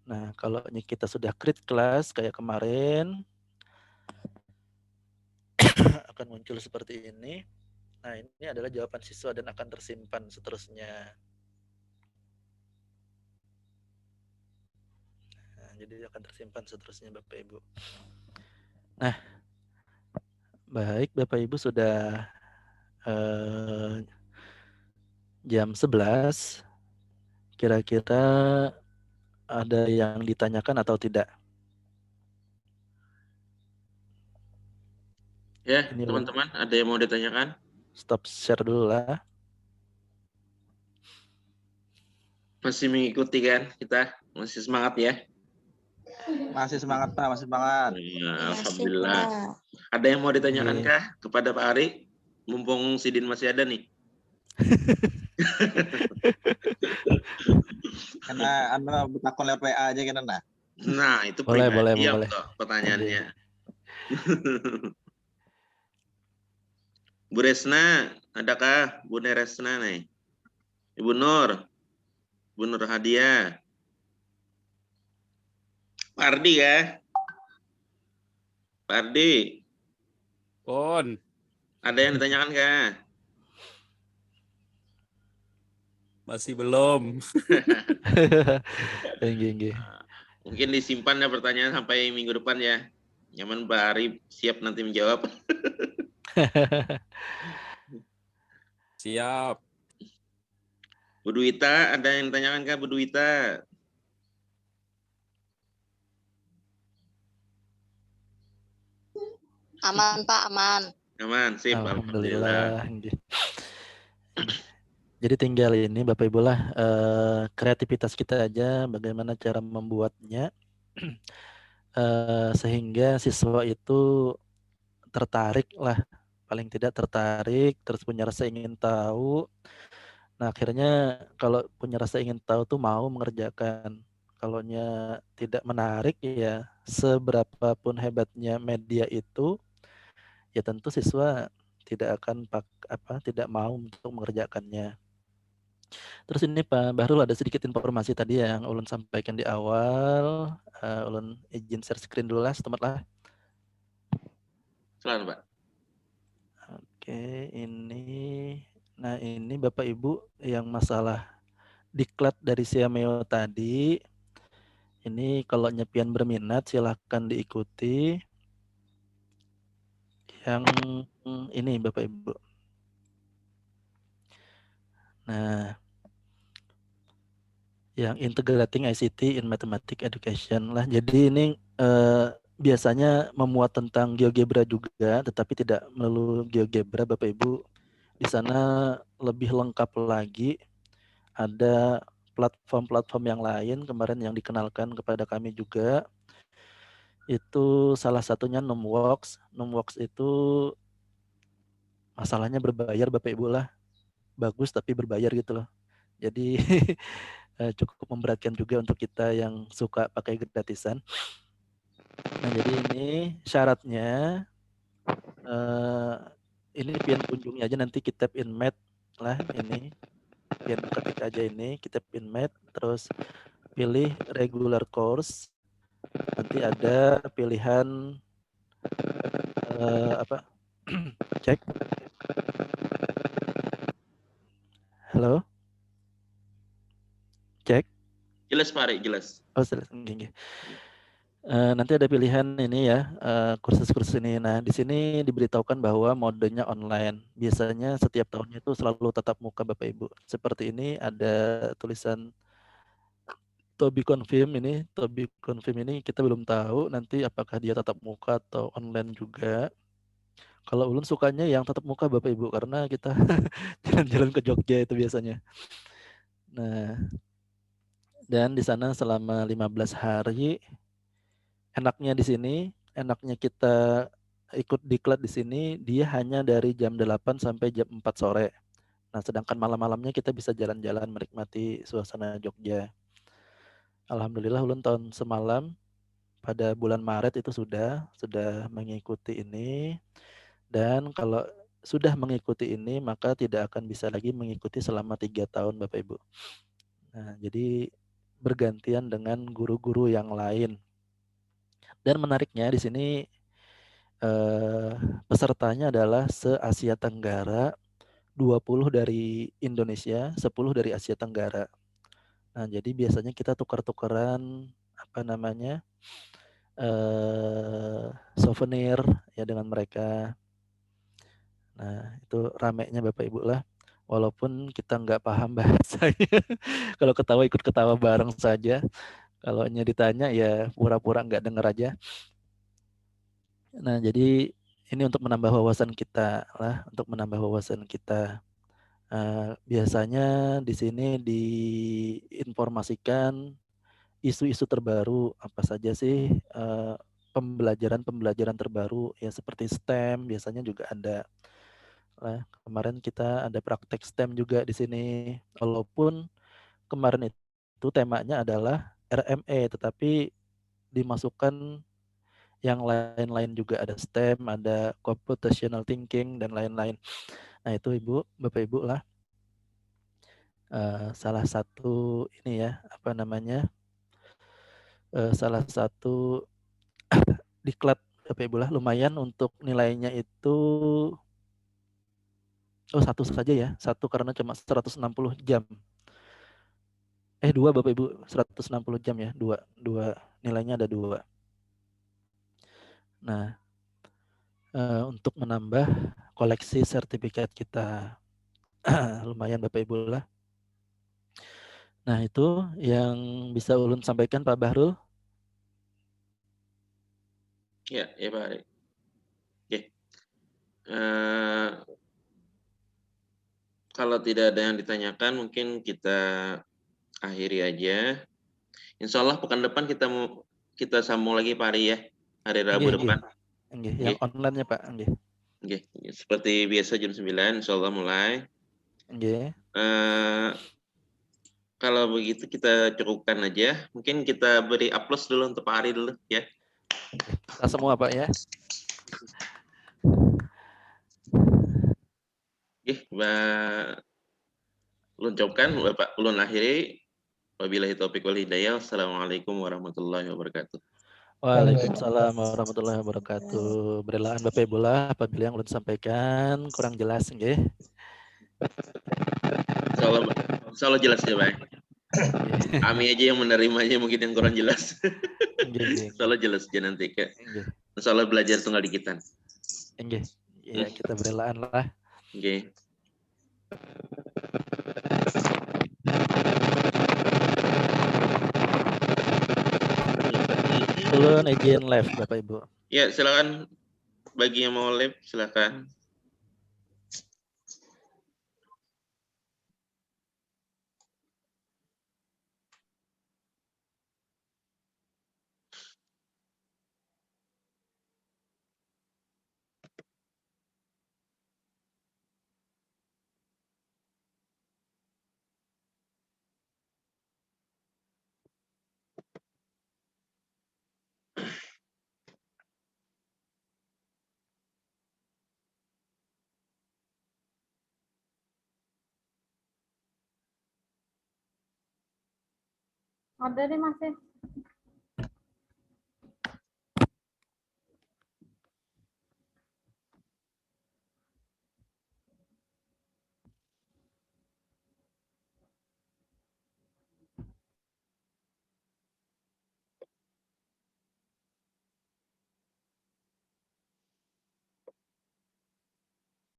Nah, kalau kita sudah create kelas kayak kemarin akan muncul seperti ini. Nah, ini adalah jawaban siswa dan akan tersimpan seterusnya. Nah, jadi akan tersimpan seterusnya Bapak Ibu. Nah, baik Bapak Ibu sudah jam 11. Kira-kira ada yang ditanyakan atau tidak? Ya, Ini teman-teman, ada yang mau ditanyakan? stop share dulu lah. Masih mengikuti kan kita? Masih semangat ya? Masih semangat Pak, masih semangat. Nah, alhamdulillah. Ada yang mau ditanyakan Iya. kah kepada Pak Ari? Mumpung Sidin masih ada nih. Karena Anda bertakon lewat WA aja kan Anda. Nah, itu Boleh, boleh, pribadi boleh. toh pertanyaannya. Bu Resna, adakah Bu Neresna nih? Ibu Nur, Bu Nur Hadiah. Pak Ardi ya? Pak Ardi, Pon, ada yang ditanyakan kah? masih belum. Enggak. Mungkin disimpan ya pertanyaan sampai minggu depan ya. Nyaman Pak Ari siap nanti menjawab. Siap. Bu Duwita, ada yang ditanyakan kah Bu Duwita? Aman Pak, aman. Aman, sip. Alhamdulillah. Nggih. Jadi tinggal ini Bapak Ibu lah kreativitas kita aja bagaimana cara membuatnya sehingga siswa itu tertarik lah, paling tidak tertarik, terus punya rasa ingin tahu. Nah akhirnya kalau punya rasa ingin tahu tuh mau mengerjakan. Kalaunya tidak menarik ya seberapapun hebatnya media itu, ya tentu siswa tidak akan tidak mau untuk mengerjakannya. Terus ini Pak Bahrul ada sedikit informasi tadi yang Ulun sampaikan di awal. Ulun izin share screen dulu lah, setempat lah. Silakan Pak. Oke, ini. Nah ini Bapak Ibu yang masalah diklat dari Siameo tadi. Ini kalau nyepian berminat silahkan diikuti. Yang ini Bapak Ibu. Nah, yang integrating ICT in Mathematics Education lah. Jadi ini biasanya memuat tentang GeoGebra juga, tetapi tidak melulu GeoGebra Bapak Ibu. Di sana lebih lengkap lagi. Ada platform-platform yang lain kemarin yang dikenalkan kepada kami juga. Itu salah satunya Numworks. Numworks itu masalahnya berbayar Bapak Ibu lah. Bagus tapi berbayar gitu loh. Jadi cukup memberatkan juga untuk kita yang suka pakai gratisan. Nah jadi ini syaratnya ini pian kunjungi aja nanti kita in mat lah ini. Pian ketik aja ini kita in mat terus pilih regular course. Nanti ada pilihan cek. Halo? Cek. Jelas Pak Ari, jelas. Oh, nanti ada pilihan ini ya, kursus-kursus ini. Nah, di sini diberitahukan bahwa modenya online. Biasanya setiap tahunnya itu selalu tatap muka Bapak Ibu. Seperti ini ada tulisan to be confirm ini. To be confirm ini kita belum tahu nanti apakah dia tatap muka atau online juga. Kalau ulun sukanya yang tatap muka Bapak Ibu karena kita jalan-jalan ke Jogja itu biasanya. Nah, dan di sana selama 15 hari enaknya di sini, enaknya kita ikut diklat di sini, dia hanya dari jam 8 sampai jam 4 sore. Nah, sedangkan malam-malamnya kita bisa jalan-jalan menikmati suasana Jogja. Alhamdulillah ulun tahun semalam pada bulan Maret itu sudah mengikuti ini. Dan kalau sudah mengikuti ini, maka tidak akan bisa lagi mengikuti selama 3 tahun Bapak Ibu. Nah, jadi bergantian dengan guru-guru yang lain. Dan menariknya di sini pesertanya adalah se-Asia Tenggara 20 dari Indonesia, 10 dari Asia Tenggara. Nah, jadi biasanya kita tukar-tukaran apa namanya? Souvenir ya dengan mereka. Nah, itu ramenya Bapak Ibu lah. Walaupun kita nggak paham bahasanya. Kalau ketawa ikut ketawa bareng saja. Kalau hanya ditanya ya pura-pura nggak denger aja. Nah, jadi ini untuk menambah wawasan kita lah, untuk menambah wawasan kita. Biasanya di sini diinformasikan isu-isu terbaru apa saja sih, pembelajaran terbaru ya seperti STEM biasanya juga ada. Nah, kemarin kita ada praktek STEM juga di sini. Walaupun kemarin itu temanya adalah RME, tetapi dimasukkan yang lain-lain juga, ada STEM, ada computational thinking dan lain-lain. Nah, itu Ibu, Bapak Ibu lah salah satu ini ya, apa namanya? Salah satu diklat Bapak Ibu lah, lumayan untuk nilainya itu satu saja ya, satu karena cuma 160 jam. Dua Bapak Ibu, 160 jam ya, dua nilainya ada dua. Nah, untuk menambah koleksi sertifikat kita, lumayan Bapak Ibu lah. Nah, itu yang bisa Ulun sampaikan Pak Bahrul. Ya, ya Pak Ari. Oke. Kalau tidak ada yang ditanyakan, mungkin kita akhiri aja. Insya Allah pekan depan kita sambung lagi Pak Ari ya, hari Rabu Nggih, depan. nggih, yang online-nya Pak, nggih. Oke, seperti biasa jam 9, insya Allah mulai. Nggih. Kalau begitu kita cukupkan aja. Mungkin kita beri aplaus dulu untuk Pak Ari dulu ya. Kita semua Pak ya. Oke, ulun cukupkan, Bapak ulun akhiri. Wabillahi taufiq wal hidayah. Assalamualaikum warahmatullahi wabarakatuh. Waalaikumsalam warahmatullahi wabarakatuh. Berilaan Bapak Ibu lah apabila yang ulun sampaikan kurang jelas nggih. Insya Allah jelas ya, Pak. Kami aja yang menerimanya mungkin yang kurang jelas. Insya Allah jelas aja nanti. Insya Allah belajar tunggal dikitan. Nggih. Ya, kita berilaan lah. Oke. Ulun izin live Bapak Ibu. Ya, silakan bagi yang mau live silakan. Ada deh masih.